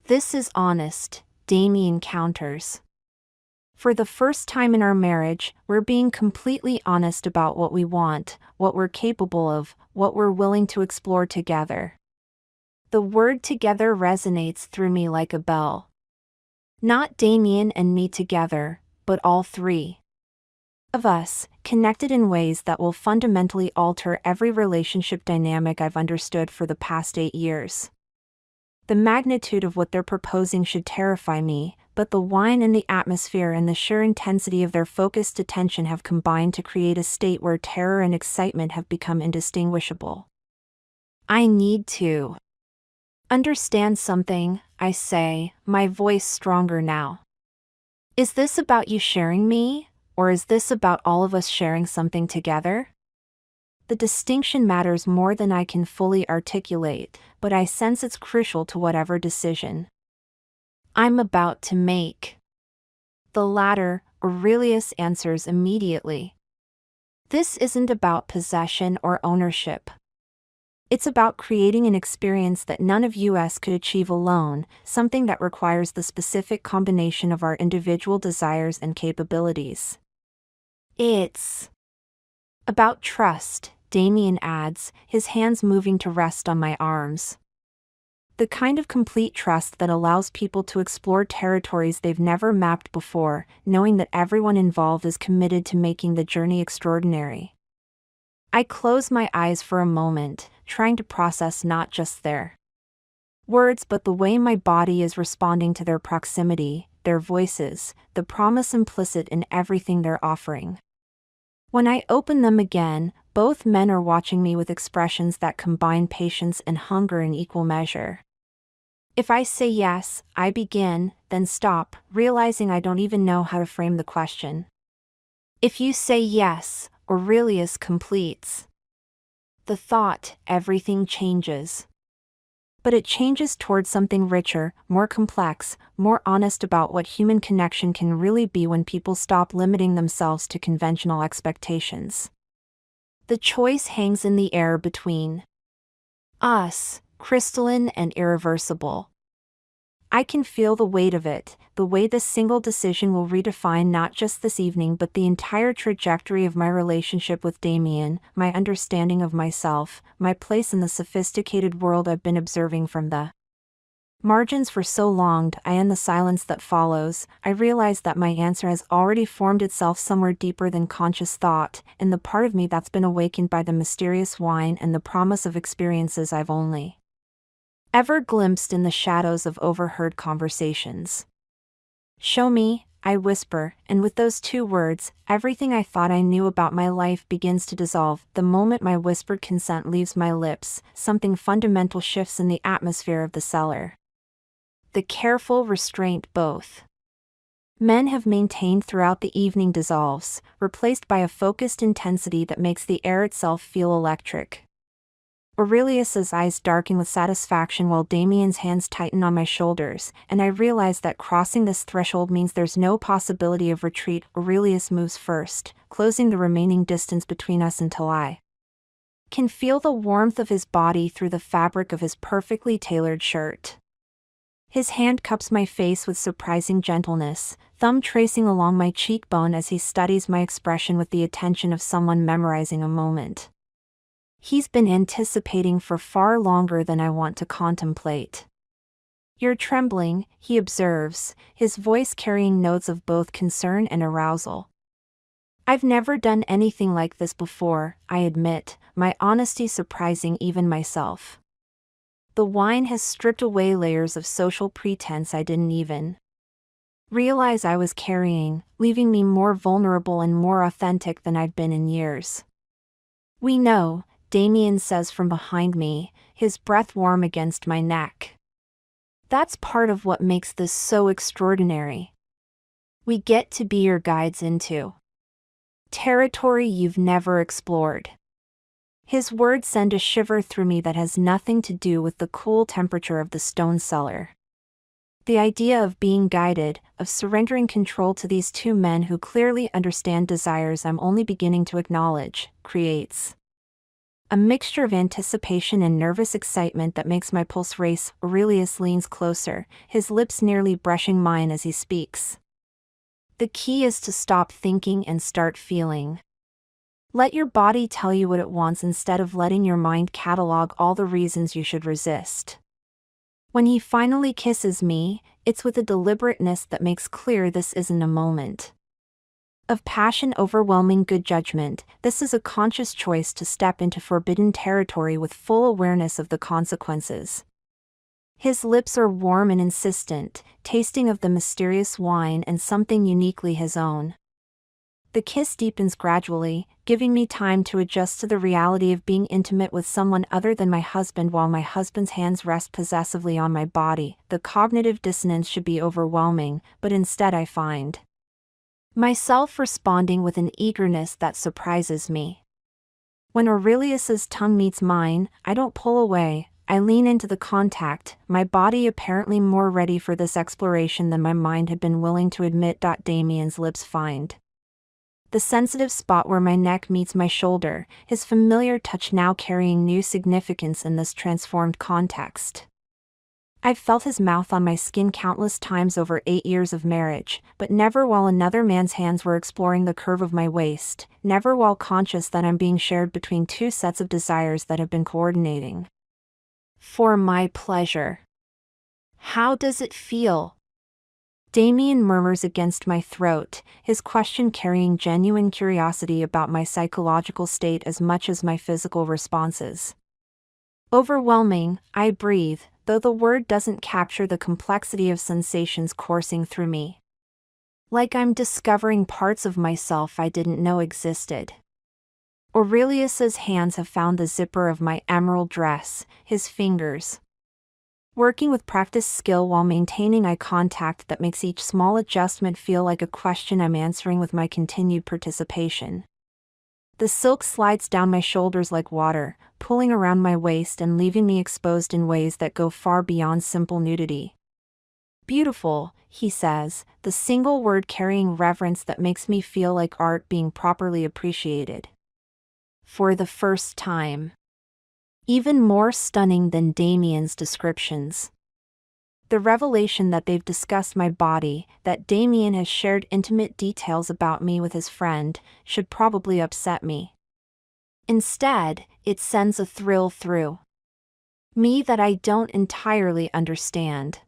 This is honest, Damien counters. For the first time in our marriage, we're being completely honest about what we want, what we're capable of, what we're willing to explore together. The word together resonates through me like a bell. Not Damien and me together, but all three of us, connected in ways that will fundamentally alter every relationship dynamic I've understood for the past 8 years. The magnitude of what they're proposing should terrify me, but the wine and the atmosphere and the sheer intensity of their focused attention have combined to create a state where terror and excitement have become indistinguishable. I need to understand something, I say, my voice stronger now. Is this about you sharing me, or is this about all of us sharing something together? The distinction matters more than I can fully articulate, but I sense it's crucial to whatever decision I'm about to make. The latter, Aurelius answers immediately. This isn't about possession or ownership. It's about creating an experience that none of us could achieve alone, something that requires the specific combination of our individual desires and capabilities. It's about trust, Damien adds, his hands moving to rest on my arms. The kind of complete trust that allows people to explore territories they've never mapped before, knowing that everyone involved is committed to making the journey extraordinary. I close my eyes for a moment, trying to process not just their words but the way my body is responding to their proximity, their voices, the promise implicit in everything they're offering. When I open them again, both men are watching me with expressions that combine patience and hunger in equal measure. If I say yes, I begin, then stop, realizing I don't even know how to frame the question. If you say yes, Aurelius completes. The thought, everything changes. But it changes towards something richer, more complex, more honest about what human connection can really be when people stop limiting themselves to conventional expectations. The choice hangs in the air between us, crystalline and irreversible. I can feel the weight of it, the way this single decision will redefine not just this evening but the entire trajectory of my relationship with Damien, my understanding of myself, my place in the sophisticated world I've been observing from the margins for so long. In the silence that follows, I realize that my answer has already formed itself somewhere deeper than conscious thought, in the part of me that's been awakened by the mysterious wine and the promise of experiences I've only ever glimpsed in the shadows of overheard conversations. Show me, I whisper, and with those 2 words, everything I thought I knew about my life begins to dissolve. The moment my whispered consent leaves my lips, something fundamental shifts in the atmosphere of the cellar. The careful restraint both men have maintained throughout the evening dissolves, replaced by a focused intensity that makes the air itself feel electric. Aurelius's eyes darken with satisfaction while Damien's hands tighten on my shoulders, and I realize that crossing this threshold means there's no possibility of retreat. Aurelius moves first, closing the remaining distance between us until I can feel the warmth of his body through the fabric of his perfectly tailored shirt. His hand cups my face with surprising gentleness, thumb tracing along my cheekbone as he studies my expression with the attention of someone memorizing a moment he's been anticipating for far longer than I want to contemplate. "You're trembling," he observes, his voice carrying notes of both concern and arousal. "I've never done anything like this before," I admit, my honesty surprising even myself. The wine has stripped away layers of social pretense I didn't even realize I was carrying, leaving me more vulnerable and more authentic than I've been in years. "We know," Damien says from behind me, his breath warm against my neck. "That's part of what makes this so extraordinary. We get to be your guides into territory you've never explored." His words send a shiver through me that has nothing to do with the cool temperature of the stone cellar. The idea of being guided, of surrendering control to these two men who clearly understand desires I'm only beginning to acknowledge, creates a mixture of anticipation and nervous excitement that makes my pulse race. Aurelius leans closer, his lips nearly brushing mine as he speaks. "The key is to stop thinking and start feeling. Let your body tell you what it wants instead of letting your mind catalog all the reasons you should resist." When he finally kisses me, it's with a deliberateness that makes clear this isn't a moment of passion overwhelming good judgment. This is a conscious choice to step into forbidden territory with full awareness of the consequences. His lips are warm and insistent, tasting of the mysterious wine and something uniquely his own. The kiss deepens gradually, giving me time to adjust to the reality of being intimate with someone other than my husband while my husband's hands rest possessively on my body. The cognitive dissonance should be overwhelming, but instead I find myself responding with an eagerness that surprises me. When Aurelius's tongue meets mine, I don't pull away, I lean into the contact, my body apparently more ready for this exploration than my mind had been willing to admit. Damien's lips find the sensitive spot where my neck meets my shoulder, his familiar touch now carrying new significance in this transformed context. I've felt his mouth on my skin countless times over 8 years of marriage, but never while another man's hands were exploring the curve of my waist, never while conscious that I'm being shared between two sets of desires that have been coordinating for my pleasure. "How does it feel?" Damien murmurs against my throat, his question carrying genuine curiosity about my psychological state as much as my physical responses. "Overwhelming," I breathe, though the word doesn't capture the complexity of sensations coursing through me. Like I'm discovering parts of myself I didn't know existed. Aurelius's hands have found the zipper of my emerald dress, his fingers working with practiced skill while maintaining eye contact that makes each small adjustment feel like a question I'm answering with my continued participation. The silk slides down my shoulders like water, pulling around my waist and leaving me exposed in ways that go far beyond simple nudity. "Beautiful," he says, the single word carrying reverence that makes me feel like art being properly appreciated. For the first time. Even more stunning than Damien's descriptions. The revelation that they've discussed my body, that Damien has shared intimate details about me with his friend, should probably upset me. Instead, it sends a thrill through me that I don't entirely understand.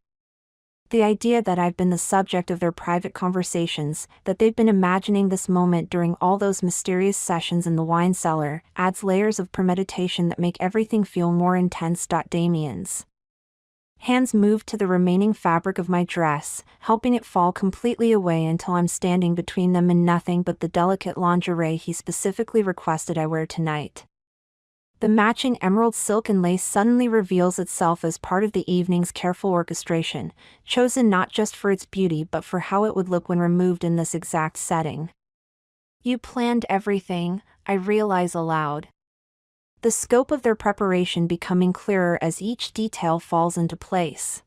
The idea that I've been the subject of their private conversations, that they've been imagining this moment during all those mysterious sessions in the wine cellar, adds layers of premeditation that make everything feel more intense. Damien's hands move to the remaining fabric of my dress, helping it fall completely away until I'm standing between them in nothing but the delicate lingerie he specifically requested I wear tonight. The matching emerald silk and lace suddenly reveals itself as part of the evening's careful orchestration, chosen not just for its beauty but for how it would look when removed in this exact setting. "You planned everything," I realize aloud. the scope of their preparation becoming clearer as each detail falls into place.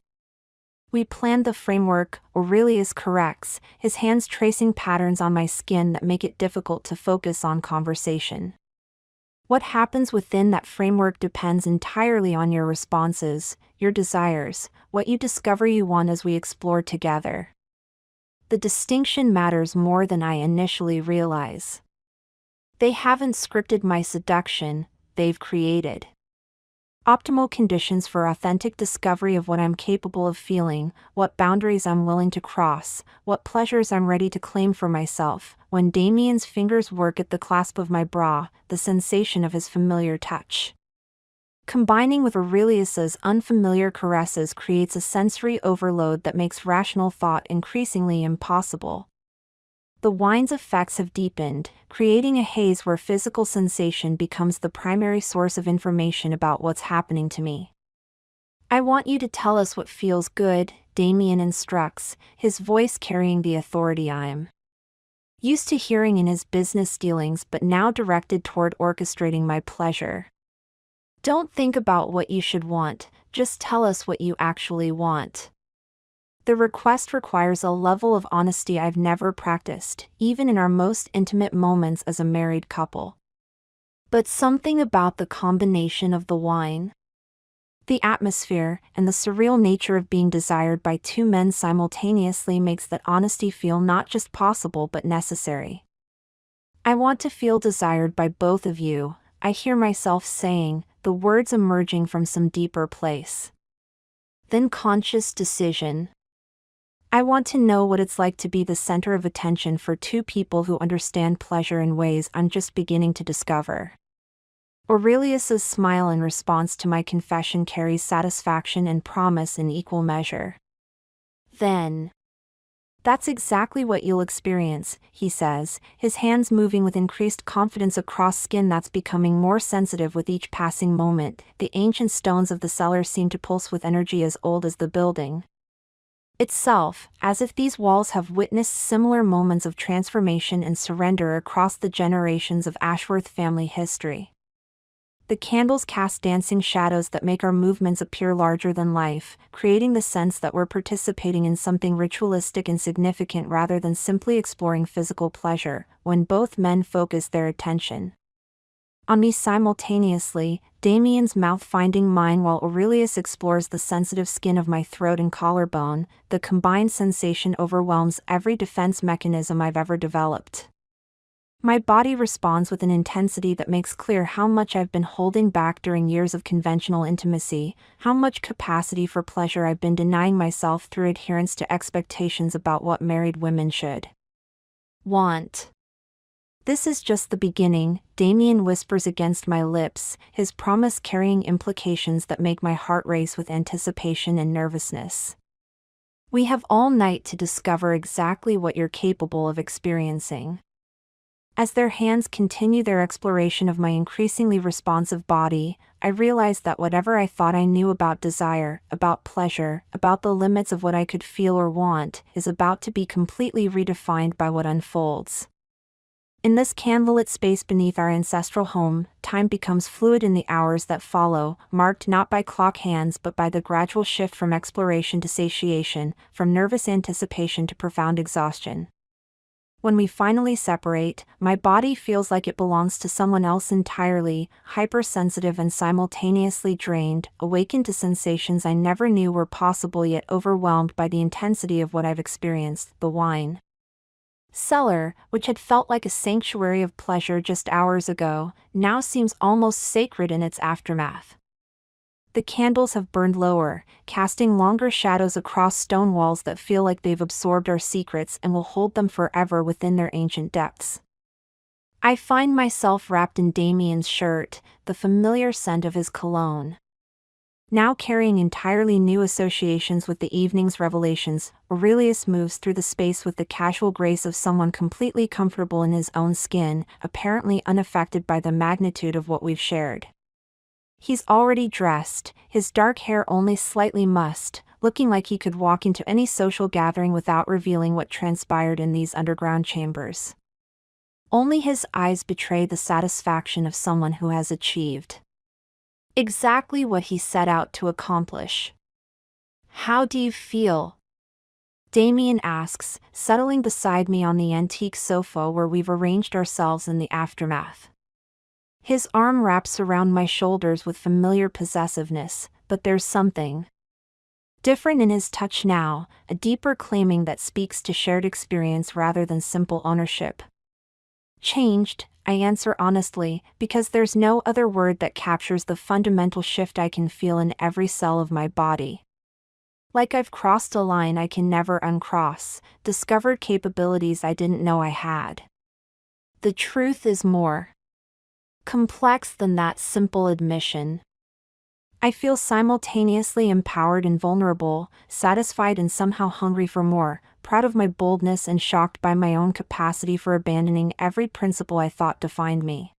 We planned the framework, Aurelius corrects, his hands tracing patterns on my skin that make it difficult to focus on conversation. What happens within that framework depends entirely on your responses, your desires, what you discover you want as we explore together. The distinction matters more than I initially realize. They haven't scripted my seduction, they've created optimal conditions for authentic discovery of what I'm capable of feeling, what boundaries I'm willing to cross, what pleasures I'm ready to claim for myself. When Damien's fingers work at the clasp of my bra, the sensation of his familiar touch, combining with Aurelius's unfamiliar caresses, creates a sensory overload that makes rational thought increasingly impossible. The wine's effects have deepened, creating a haze where physical sensation becomes the primary source of information about what's happening to me. I want you to tell us what feels good, Damien instructs, his voice carrying the authority I'm used to hearing in his business dealings but now directed toward orchestrating my pleasure. Don't think about what you should want, just tell us what you actually want. The request requires a level of honesty I've never practiced, even in our most intimate moments as a married couple. But something about the combination of the wine, the atmosphere, and the surreal nature of being desired by two men simultaneously makes that honesty feel not just possible but necessary. I want to feel desired by both of you, I hear myself saying, the words emerging from some deeper place. Then conscious decision. I want to know what it's like to be the center of attention for two people who understand pleasure in ways I'm just beginning to discover. Aurelius's smile in response to my confession carries satisfaction and promise in equal measure. Then, that's exactly what you'll experience, he says, his hands moving with increased confidence across skin that's becoming more sensitive with each passing moment. The ancient stones of the cellar seem to pulse with energy as old as the building itself, as if these walls have witnessed similar moments of transformation and surrender across the generations of Ashworth family history. The candles cast dancing shadows that make our movements appear larger than life, creating the sense that we're participating in something ritualistic and significant rather than simply exploring physical pleasure. When both men focus their attention on me simultaneously, Damien's mouth finding mine while Aurelius explores the sensitive skin of my throat and collarbone, the combined sensation overwhelms every defense mechanism I've ever developed. My body responds with an intensity that makes clear how much I've been holding back during years of conventional intimacy, how much capacity for pleasure I've been denying myself through adherence to expectations about what married women should want. This is just the beginning, Damien whispers against my lips, his promise carrying implications that make my heart race with anticipation and nervousness. We have all night to discover exactly what you're capable of experiencing. As their hands continue their exploration of my increasingly responsive body, I realize that whatever I thought I knew about desire, about pleasure, about the limits of what I could feel or want, is about to be completely redefined by what unfolds. In this candlelit space beneath our ancestral home, time becomes fluid in the hours that follow, marked not by clock hands but by the gradual shift from exploration to satiation, from nervous anticipation to profound exhaustion. When we finally separate, my body feels like it belongs to someone else entirely, hypersensitive and simultaneously drained, awakened to sensations I never knew were possible yet overwhelmed by the intensity of what I've experienced. The wine cellar, which had felt like a sanctuary of pleasure just hours ago, now seems almost sacred in its aftermath. The candles have burned lower, casting longer shadows across stone walls that feel like they've absorbed our secrets and will hold them forever within their ancient depths. I find myself wrapped in Damien's shirt, the familiar scent of his cologne. Now carrying entirely new associations with the evening's revelations, Aurelius moves through the space with the casual grace of someone completely comfortable in his own skin, apparently unaffected by the magnitude of what we've shared. He's already dressed, his dark hair only slightly mussed, looking like he could walk into any social gathering without revealing what transpired in these underground chambers. Only his eyes betray the satisfaction of someone who has achieved Exactly what he set out to accomplish. How do you feel? Damien asks, settling beside me on the antique sofa where we've arranged ourselves in the aftermath. His arm wraps around my shoulders with familiar possessiveness, but there's something different in his touch now, a deeper claiming that speaks to shared experience rather than simple ownership. Changed, I answer honestly, because there's no other word that captures the fundamental shift I can feel in every cell of my body. Like I've crossed a line I can never uncross, discovered capabilities I didn't know I had. The truth is more complex than that simple admission. I feel simultaneously empowered and vulnerable, satisfied and somehow hungry for more, proud of my boldness and shocked by my own capacity for abandoning every principle I thought defined me.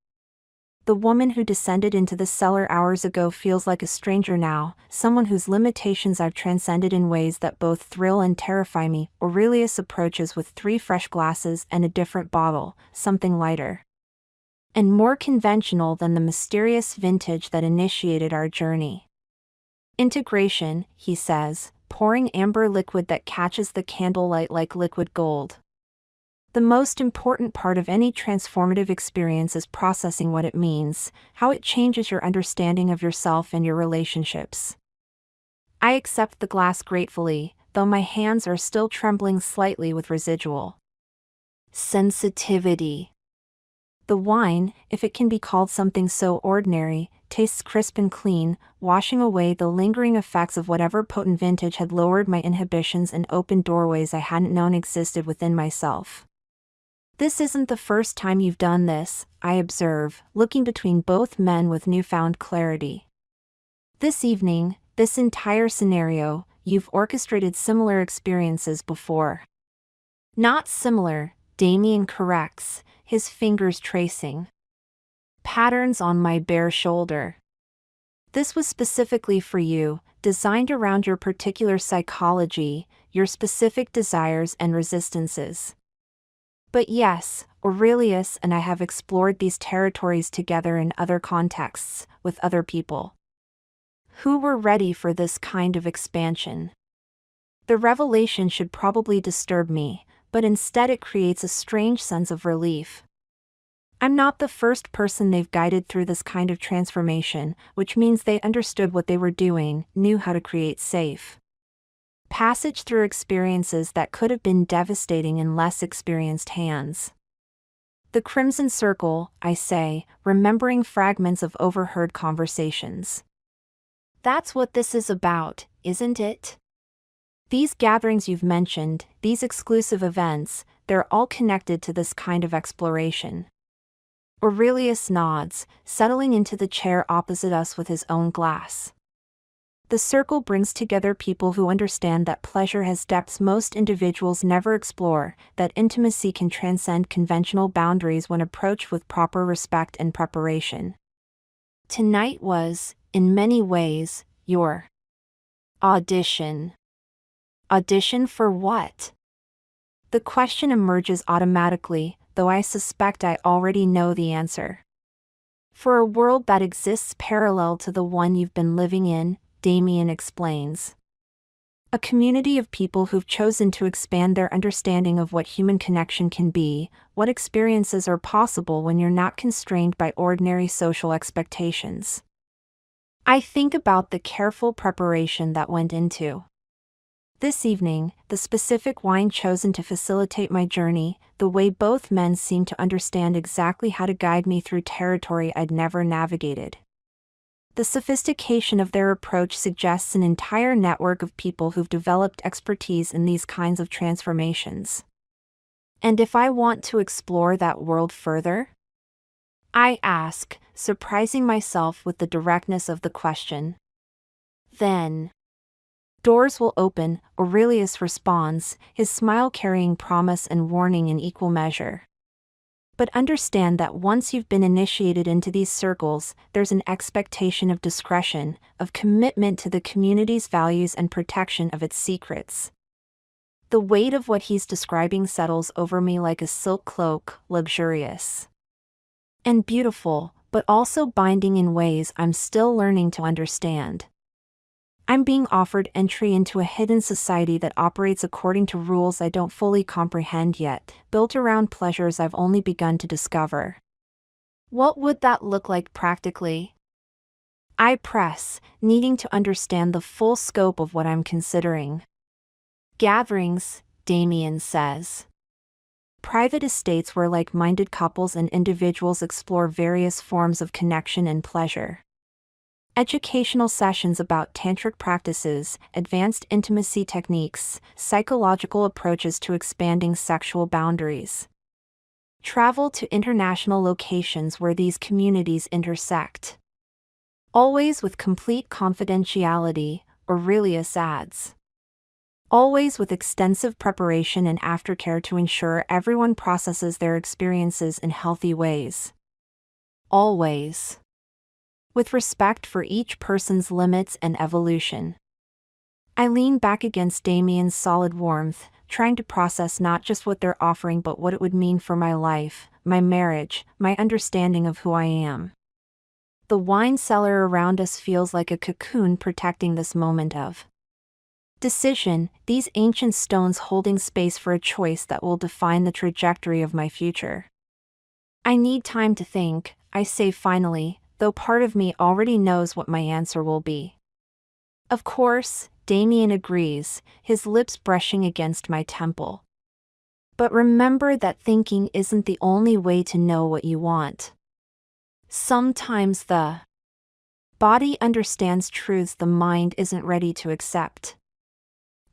The woman who descended into the cellar hours ago feels like a stranger now, someone whose limitations I've transcended in ways that both thrill and terrify me. Aurelius approaches with 3 fresh glasses and a different bottle, something lighter and more conventional than the mysterious vintage that initiated our journey. Integration, he says, pouring amber liquid that catches the candlelight like liquid gold. The most important part of any transformative experience is processing what it means, how it changes your understanding of yourself and your relationships. I accept the glass gratefully, though my hands are still trembling slightly with residual sensitivity. The wine, if it can be called something so ordinary, tastes crisp and clean, washing away the lingering effects of whatever potent vintage had lowered my inhibitions and opened doorways I hadn't known existed within myself. This isn't the first time you've done this, I observe, looking between both men with newfound clarity. This evening, this entire scenario, you've orchestrated similar experiences before. Not similar, Damien corrects, his fingers tracing patterns on my bare shoulder. This was specifically for you, designed around your particular psychology, your specific desires and resistances. But yes, Aurelius and I have explored these territories together in other contexts, with other people who were ready for this kind of expansion. The revelation should probably disturb me, but instead it creates a strange sense of relief. I'm not the first person they've guided through this kind of transformation, which means they understood what they were doing, knew how to create safe passage through experiences that could have been devastating in less experienced hands. The Crimson Circle, I say, remembering fragments of overheard conversations. That's what this is about, isn't it? These gatherings you've mentioned, these exclusive events, they're all connected to this kind of exploration. Aurelius nods, settling into the chair opposite us with his own glass. The circle brings together people who understand that pleasure has depths most individuals never explore, that intimacy can transcend conventional boundaries when approached with proper respect and preparation. Tonight was, in many ways, your audition. Audition for what? The question emerges automatically, though I suspect I already know the answer. For a world that exists parallel to the one you've been living in, Damien explains. A community of people who've chosen to expand their understanding of what human connection can be, what experiences are possible when you're not constrained by ordinary social expectations. I think about the careful preparation that went into this evening, the specific wine chosen to facilitate my journey, the way both men seemed to understand exactly how to guide me through territory I'd never navigated. The sophistication of their approach suggests an entire network of people who've developed expertise in these kinds of transformations. And if I want to explore that world further? I ask, surprising myself with the directness of the question. Then doors will open, Aurelius responds, his smile carrying promise and warning in equal measure. But understand that once you've been initiated into these circles, there's an expectation of discretion, of commitment to the community's values and protection of its secrets. The weight of what he's describing settles over me like a silk cloak, luxurious and beautiful, but also binding in ways I'm still learning to understand. I'm being offered entry into a hidden society that operates according to rules I don't fully comprehend yet, built around pleasures I've only begun to discover. What would that look like practically? I press, needing to understand the full scope of what I'm considering. Gatherings, Damien says. Private estates where like-minded couples and individuals explore various forms of connection and pleasure. Educational sessions about tantric practices, advanced intimacy techniques, psychological approaches to expanding sexual boundaries. Travel to international locations where these communities intersect. Always with complete confidentiality, Aurelius adds. Always with extensive preparation and aftercare to ensure everyone processes their experiences in healthy ways. Always. With respect for each person's limits and evolution. I lean back against Damien's solid warmth, trying to process not just what they're offering but what it would mean for my life, my marriage, my understanding of who I am. The wine cellar around us feels like a cocoon protecting this moment of decision, these ancient stones holding space for a choice that will define the trajectory of my future. I need time to think, I say finally, though part of me already knows what my answer will be. Of course, Damien agrees, his lips brushing against my temple. But remember that thinking isn't the only way to know what you want. Sometimes the body understands truths the mind isn't ready to accept.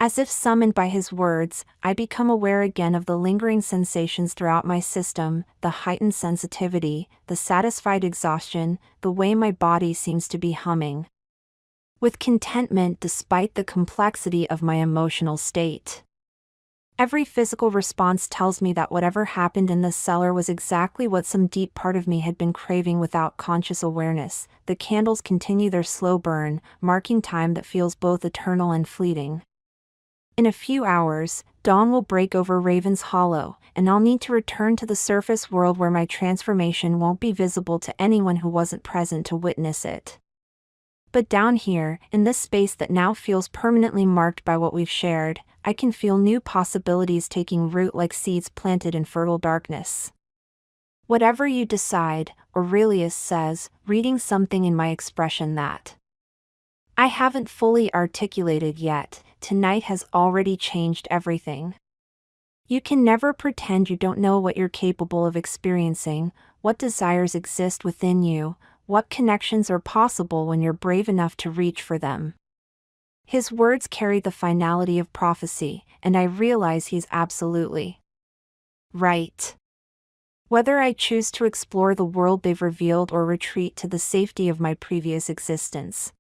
As if summoned by his words, I become aware again of the lingering sensations throughout my system, the heightened sensitivity, the satisfied exhaustion, the way my body seems to be humming. With contentment despite the complexity of my emotional state. Every physical response tells me that whatever happened in the cellar was exactly what some deep part of me had been craving without conscious awareness. The candles continue their slow burn, marking time that feels both eternal and fleeting. In a few hours, dawn will break over Raven's Hollow, and I'll need to return to the surface world where my transformation won't be visible to anyone who wasn't present to witness it. But down here, in this space that now feels permanently marked by what we've shared, I can feel new possibilities taking root like seeds planted in fertile darkness. Whatever you decide, Aurelius says, reading something in my expression that I haven't fully articulated yet, tonight has already changed everything. You can never pretend you don't know what you're capable of experiencing, what desires exist within you, what connections are possible when you're brave enough to reach for them. His words carry the finality of prophecy, and I realize he's absolutely right. Whether I choose to explore the world they've revealed or retreat to the safety of my previous existence,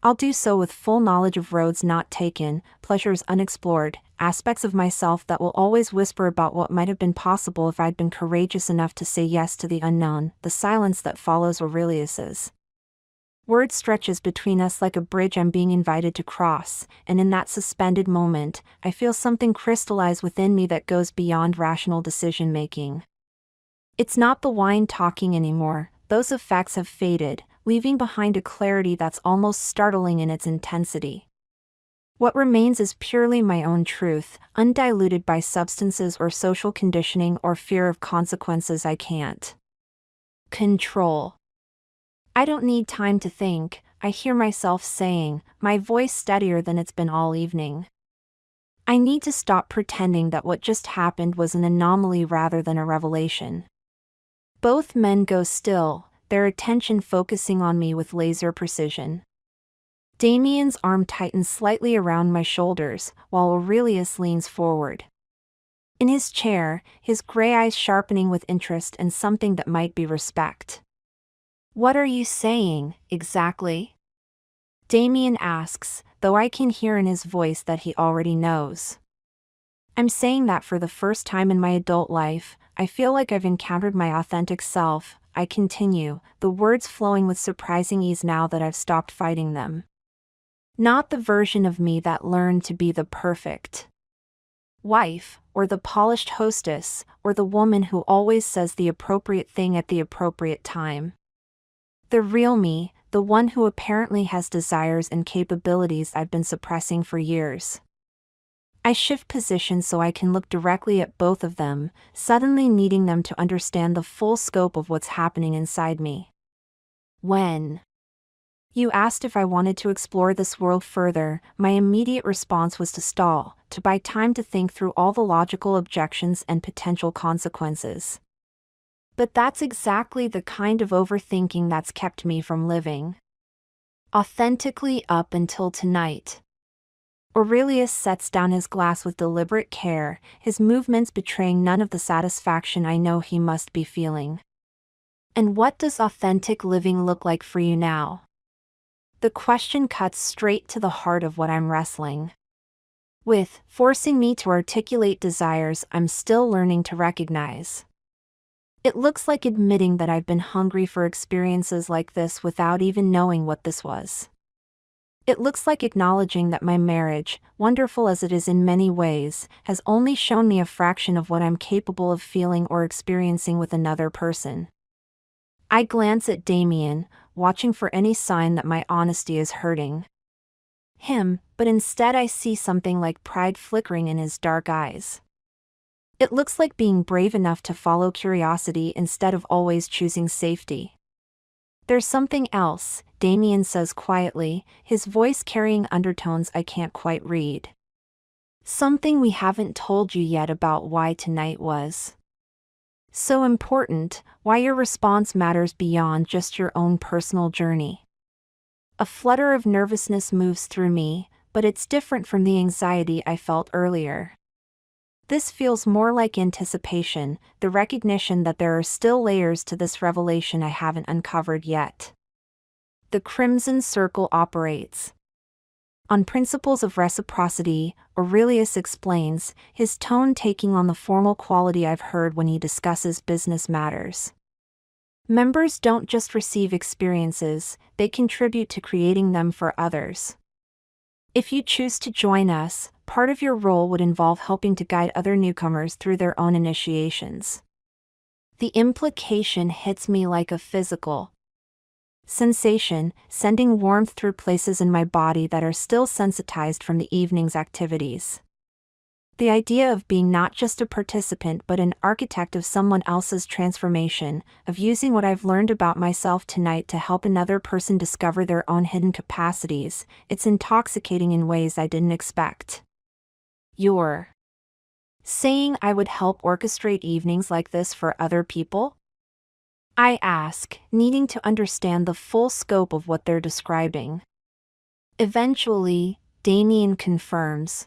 I'll do so with full knowledge of roads not taken, pleasures unexplored, aspects of myself that will always whisper about what might have been possible if I'd been courageous enough to say yes to the unknown. The silence that follows Aurelius's word stretches between us like a bridge I'm being invited to cross, and in that suspended moment, I feel something crystallize within me that goes beyond rational decision-making. It's not the wine talking anymore, those effects have faded, leaving behind a clarity that's almost startling in its intensity. What remains is purely my own truth, undiluted by substances or social conditioning or fear of consequences I can't control. I don't need time to think, I hear myself saying, my voice steadier than it's been all evening. I need to stop pretending that what just happened was an anomaly rather than a revelation. Both men go still, their attention focusing on me with laser precision. Damien's arm tightens slightly around my shoulders, while Aurelius leans forward. In his chair, his gray eyes sharpening with interest and something that might be respect. What are you saying, exactly? Damien asks, though I can hear in his voice that he already knows. I'm saying that for the first time in my adult life, I feel like I've encountered my authentic self, I continue, the words flowing with surprising ease now that I've stopped fighting them. Not the version of me that learned to be the perfect wife, or the polished hostess, or the woman who always says the appropriate thing at the appropriate time. The real me, the one who apparently has desires and capabilities I've been suppressing for years. I shift positions so I can look directly at both of them, suddenly needing them to understand the full scope of what's happening inside me. When you asked if I wanted to explore this world further, my immediate response was to stall, to buy time to think through all the logical objections and potential consequences. But that's exactly the kind of overthinking that's kept me from living authentically up until tonight. Aurelius sets down his glass with deliberate care, his movements betraying none of the satisfaction I know he must be feeling. And what does authentic living look like for you now? The question cuts straight to the heart of what I'm wrestling with, forcing me to articulate desires I'm still learning to recognize. It looks like admitting that I've been hungry for experiences like this without even knowing what this was. It looks like acknowledging that my marriage, wonderful as it is in many ways, has only shown me a fraction of what I'm capable of feeling or experiencing with another person. I glance at Damien, watching for any sign that my honesty is hurting him, but instead I see something like pride flickering in his dark eyes. It looks like being brave enough to follow curiosity instead of always choosing safety. There's something else, Damien says quietly, his voice carrying undertones I can't quite read. Something we haven't told you yet about why tonight was so important, why your response matters beyond just your own personal journey. A flutter of nervousness moves through me, but it's different from the anxiety I felt earlier. This feels more like anticipation, the recognition that there are still layers to this revelation I haven't uncovered yet. The Crimson Circle operates on principles of reciprocity, Aurelius explains, his tone taking on the formal quality I've heard when he discusses business matters. Members don't just receive experiences, they contribute to creating them for others. If you choose to join us, part of your role would involve helping to guide other newcomers through their own initiations. The implication hits me like a physical sensation, sending warmth through places in my body that are still sensitized from the evening's activities. The idea of being not just a participant but an architect of someone else's transformation, of using what I've learned about myself tonight to help another person discover their own hidden capacities, it's intoxicating in ways I didn't expect. You're saying I would help orchestrate evenings like this for other people? I ask, needing to understand the full scope of what they're describing. Eventually, Damien confirms.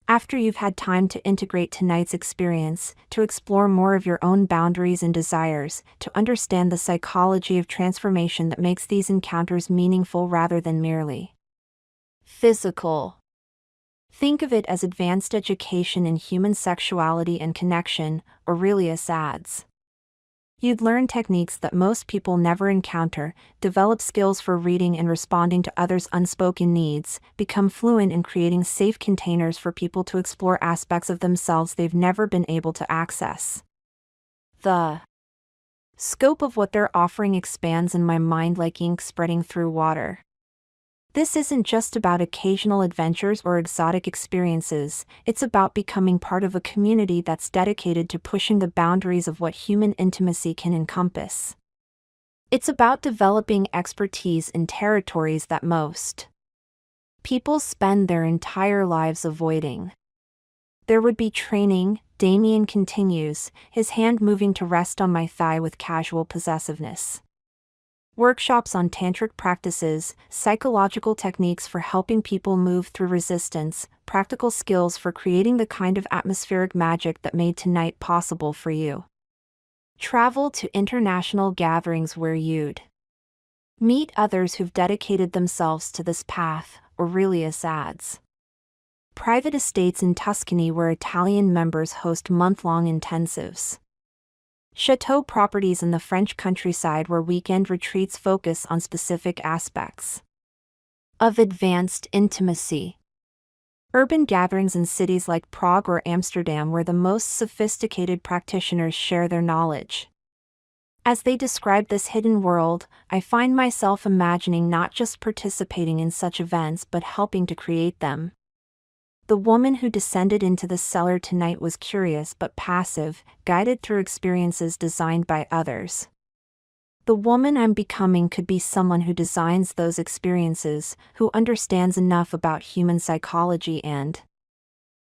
After you've had time to integrate tonight's experience, to explore more of your own boundaries and desires, to understand the psychology of transformation that makes these encounters meaningful rather than merely physical. Think of it as advanced education in human sexuality and connection, Aurelius adds. You'd learn techniques that most people never encounter, develop skills for reading and responding to others' unspoken needs, become fluent in creating safe containers for people to explore aspects of themselves they've never been able to access. The scope of what they're offering expands in my mind like ink spreading through water. This isn't just about occasional adventures or exotic experiences, it's about becoming part of a community that's dedicated to pushing the boundaries of what human intimacy can encompass. It's about developing expertise in territories that most people spend their entire lives avoiding. There would be training, Damien continues, his hand moving to rest on my thigh with casual possessiveness. Workshops on tantric practices, psychological techniques for helping people move through resistance, practical skills for creating the kind of atmospheric magic that made tonight possible for you. Travel to international gatherings where you'd meet others who've dedicated themselves to this path, Aurelius adds. Private estates in Tuscany where Italian members host month-long intensives. Chateau properties in the French countryside where weekend retreats focus on specific aspects of advanced intimacy. Urban gatherings in cities like Prague or Amsterdam where the most sophisticated practitioners share their knowledge. As they describe this hidden world, I find myself imagining not just participating in such events but helping to create them. The woman who descended into the cellar tonight was curious but passive, guided through experiences designed by others. The woman I'm becoming could be someone who designs those experiences, who understands enough about human psychology and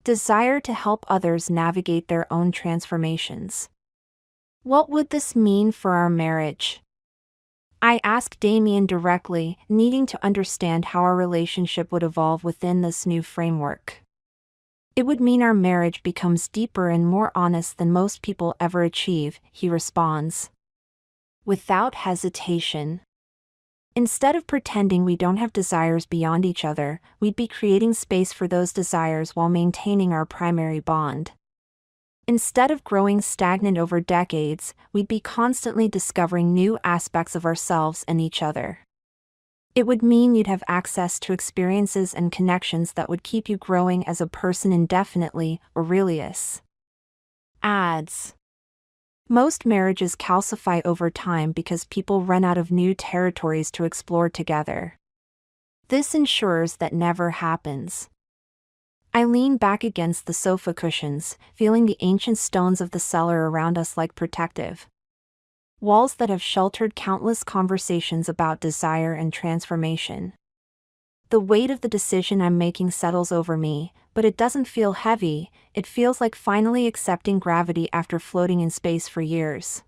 desire to help others navigate their own transformations. What would this mean for our marriage? I asked Damien directly, needing to understand how our relationship would evolve within this new framework. It would mean our marriage becomes deeper and more honest than most people ever achieve, he responds, without hesitation. Instead of pretending we don't have desires beyond each other, we'd be creating space for those desires while maintaining our primary bond. Instead of growing stagnant over decades, we'd be constantly discovering new aspects of ourselves and each other. It would mean you'd have access to experiences and connections that would keep you growing as a person indefinitely, Aurelius adds. Most marriages calcify over time because people run out of new territories to explore together. This ensures that never happens. I lean back against the sofa cushions, feeling the ancient stones of the cellar around us like protective walls that have sheltered countless conversations about desire and transformation. The weight of the decision I'm making settles over me, but it doesn't feel heavy. It feels like finally accepting gravity after floating in space for years.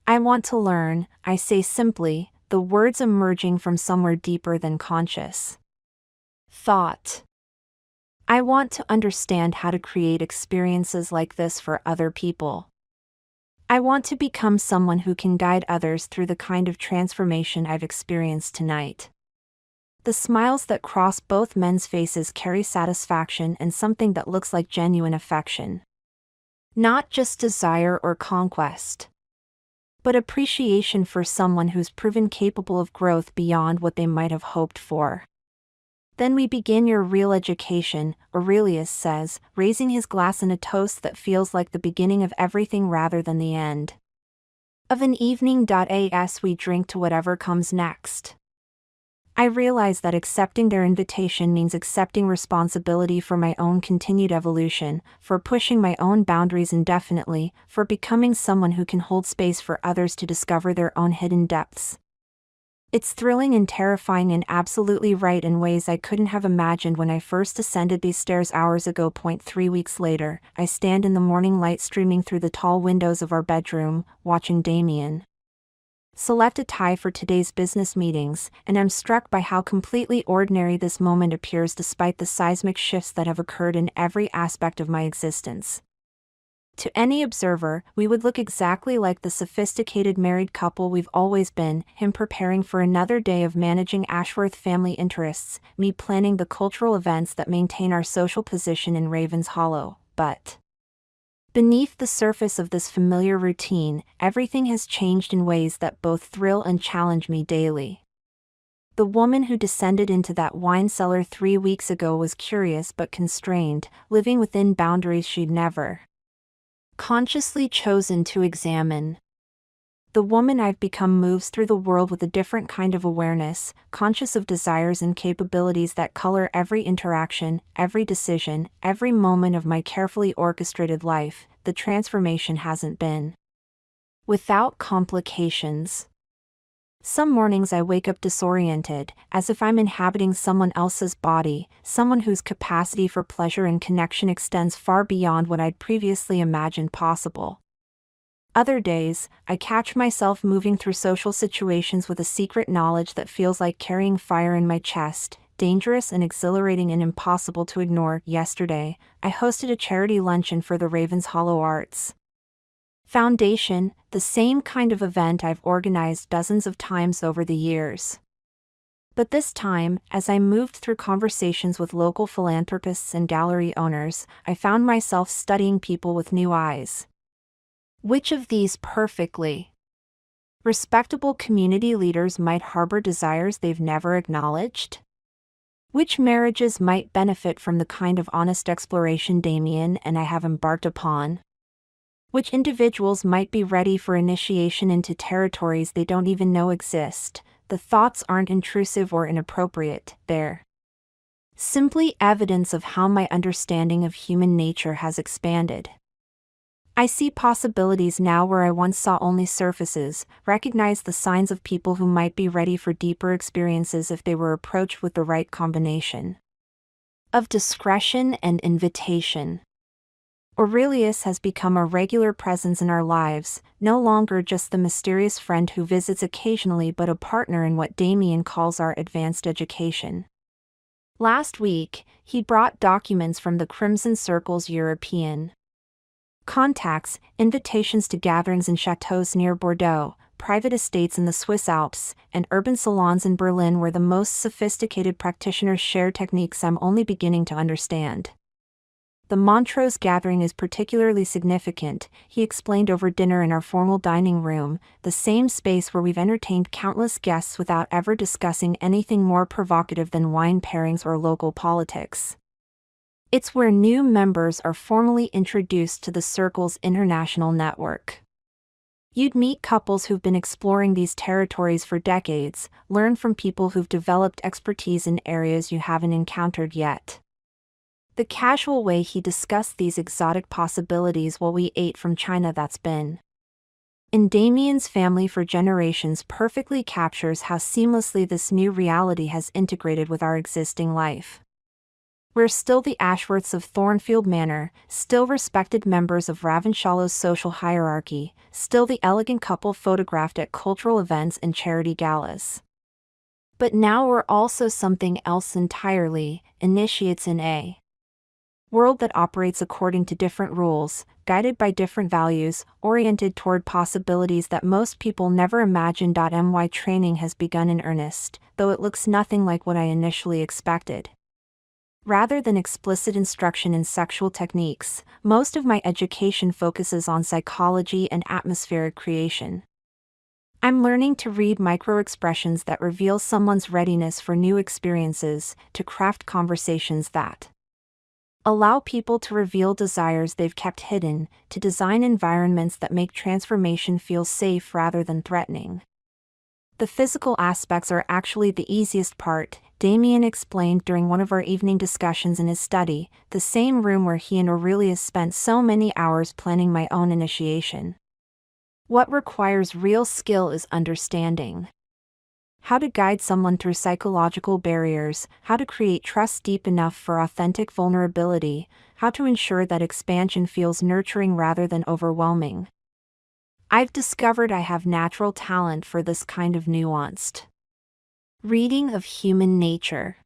I want to learn, I say simply, the words emerging from somewhere deeper than conscious thought. I want to understand how to create experiences like this for other people. I want to become someone who can guide others through the kind of transformation I've experienced tonight. The smiles that cross both men's faces carry satisfaction and something that looks like genuine affection. Not just desire or conquest, but appreciation for someone who's proven capable of growth beyond what they might have hoped for. Then we begin your real education, Aurelius says, raising his glass in a toast that feels like the beginning of everything rather than the end of an evening. As we drink to whatever comes next, I realize that accepting their invitation means accepting responsibility for my own continued evolution, for pushing my own boundaries indefinitely, for becoming someone who can hold space for others to discover their own hidden depths. It's thrilling and terrifying and absolutely right in ways I couldn't have imagined when I first ascended these stairs hours ago. 3 weeks later, I stand in the morning light streaming through the tall windows of our bedroom, watching Damien select a tie for today's business meetings, and I'm struck by how completely ordinary this moment appears despite the seismic shifts that have occurred in every aspect of my existence. To any observer, we would look exactly like the sophisticated married couple we've always been, him preparing for another day of managing Ashworth family interests, me planning the cultural events that maintain our social position in Ravens Hollow. But beneath the surface of this familiar routine, everything has changed in ways that both thrill and challenge me daily. The woman who descended into that wine cellar 3 weeks ago was curious but constrained, living within boundaries she'd never consciously chosen to examine. The woman I've become moves through the world with a different kind of awareness, conscious of desires and capabilities that color every interaction, every decision, every moment of my carefully orchestrated life. The transformation hasn't been without complications. Some mornings I wake up disoriented, as if I'm inhabiting someone else's body, someone whose capacity for pleasure and connection extends far beyond what I'd previously imagined possible. Other days, I catch myself moving through social situations with a secret knowledge that feels like carrying fire in my chest, dangerous and exhilarating and impossible to ignore. Yesterday, I hosted a charity luncheon for the Ravens Hollow Arts Foundation, the same kind of event I've organized dozens of times over the years. But this time, as I moved through conversations with local philanthropists and gallery owners, I found myself studying people with new eyes. Which of these perfectly respectable community leaders might harbor desires they've never acknowledged? Which marriages might benefit from the kind of honest exploration Damien and I have embarked upon? Which individuals might be ready for initiation into territories they don't even know exist. The thoughts aren't intrusive or inappropriate, they're simply evidence of how my understanding of human nature has expanded. I see possibilities now where I once saw only surfaces, recognize the signs of people who might be ready for deeper experiences if they were approached with the right combination of discretion and invitation. Aurelius has become a regular presence in our lives, no longer just the mysterious friend who visits occasionally but a partner in what Damien calls our advanced education. Last week, he brought documents from the Crimson Circle's European contacts, invitations to gatherings in chateaux near Bordeaux, private estates in the Swiss Alps, and urban salons in Berlin where the most sophisticated practitioners share techniques I'm only beginning to understand. The Montrose gathering is particularly significant, he explained over dinner in our formal dining room, the same space where we've entertained countless guests without ever discussing anything more provocative than wine pairings or local politics. It's where new members are formally introduced to the Circle's international network. You'd meet couples who've been exploring these territories for decades, learn from people who've developed expertise in areas you haven't encountered yet. The casual way he discussed these exotic possibilities while we ate from China that's been in Damien's family for generations perfectly captures how seamlessly this new reality has integrated with our existing life. We're still the Ashworths of Thornfield Manor, still respected members of Ravensshallow's social hierarchy, still the elegant couple photographed at cultural events and charity galas. But now we're also something else entirely, initiates in a world that operates according to different rules, guided by different values, oriented toward possibilities that most people never imagined. My training has begun in earnest, though it looks nothing like what I initially expected. Rather than explicit instruction in sexual techniques, most of my education focuses on psychology and atmospheric creation. I'm learning to read micro-expressions that reveal someone's readiness for new experiences, to craft conversations that allow people to reveal desires they've kept hidden, to design environments that make transformation feel safe rather than threatening. The physical aspects are actually the easiest part, Damien explained during one of our evening discussions in his study, the same room where he and Aurelius spent so many hours planning my own initiation. What requires real skill is understanding how to guide someone through psychological barriers, how to create trust deep enough for authentic vulnerability, how to ensure that expansion feels nurturing rather than overwhelming. I've discovered I have natural talent for this kind of nuanced reading of human nature.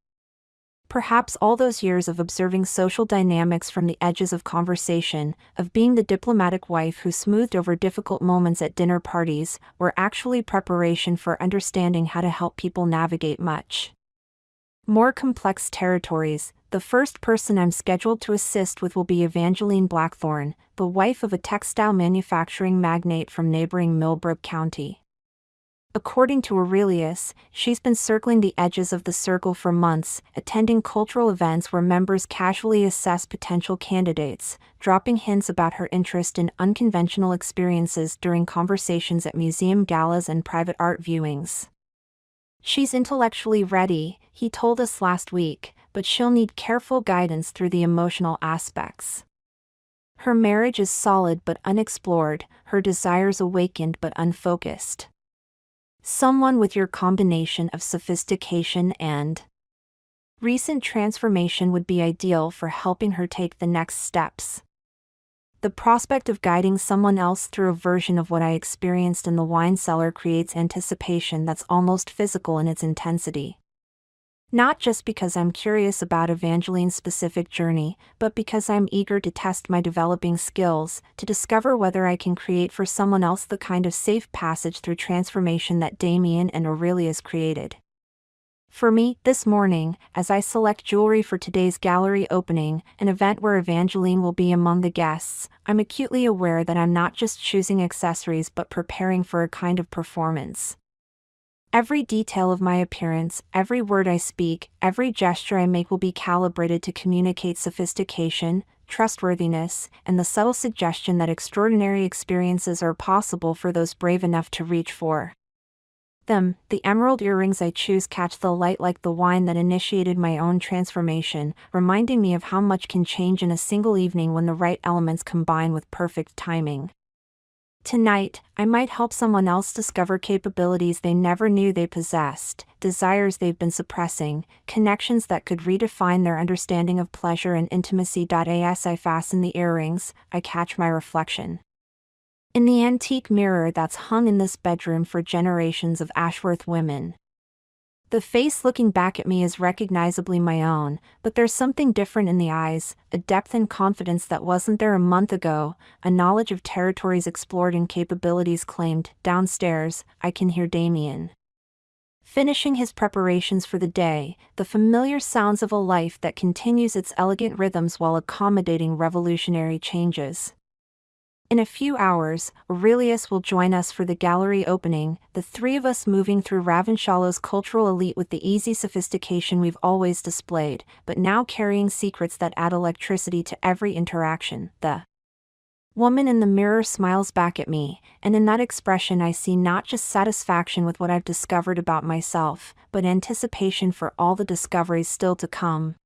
Perhaps all those years of observing social dynamics from the edges of conversation, of being the diplomatic wife who smoothed over difficult moments at dinner parties, were actually preparation for understanding how to help people navigate much more complex territories. The first person I'm scheduled to assist with will be Evangeline Blackthorne, the wife of a textile manufacturing magnate from neighboring Millbrook County. According to Aurelius, she's been circling the edges of the circle for months, attending cultural events where members casually assess potential candidates, dropping hints about her interest in unconventional experiences during conversations at museum galas and private art viewings. She's intellectually ready, he told us last week, but she'll need careful guidance through the emotional aspects. Her marriage is solid but unexplored, her desires awakened but unfocused. Someone with your combination of sophistication and recent transformation would be ideal for helping her take the next steps. The prospect of guiding someone else through a version of what I experienced in the wine cellar creates anticipation that's almost physical in its intensity. Not just because I'm curious about Evangeline's specific journey, but because I'm eager to test my developing skills, to discover whether I can create for someone else the kind of safe passage through transformation that Damien and Aurelius created. For me, this morning, as I select jewelry for today's gallery opening, an event where Evangeline will be among the guests, I'm acutely aware that I'm not just choosing accessories but preparing for a kind of performance. Every detail of my appearance, every word I speak, every gesture I make will be calibrated to communicate sophistication, trustworthiness, and the subtle suggestion that extraordinary experiences are possible for those brave enough to reach for them. The emerald earrings I choose catch the light like the wine that initiated my own transformation, reminding me of how much can change in a single evening when the right elements combine with perfect timing. Tonight, I might help someone else discover capabilities they never knew they possessed, desires they've been suppressing, connections that could redefine their understanding of pleasure and intimacy. As I fasten the earrings, I catch my reflection in the antique mirror that's hung in this bedroom for generations of Ashworth women. The face looking back at me is recognizably my own, but there's something different in the eyes, a depth and confidence that wasn't there a month ago, a knowledge of territories explored and capabilities claimed. Downstairs, I can hear Damien finishing his preparations for the day, the familiar sounds of a life that continues its elegant rhythms while accommodating revolutionary changes. In a few hours, Aurelius will join us for the gallery opening, the three of us moving through Ravensshallow's cultural elite with the easy sophistication we've always displayed, but now carrying secrets that add electricity to every interaction. The woman in the mirror smiles back at me, and in that expression I see not just satisfaction with what I've discovered about myself, but anticipation for all the discoveries still to come.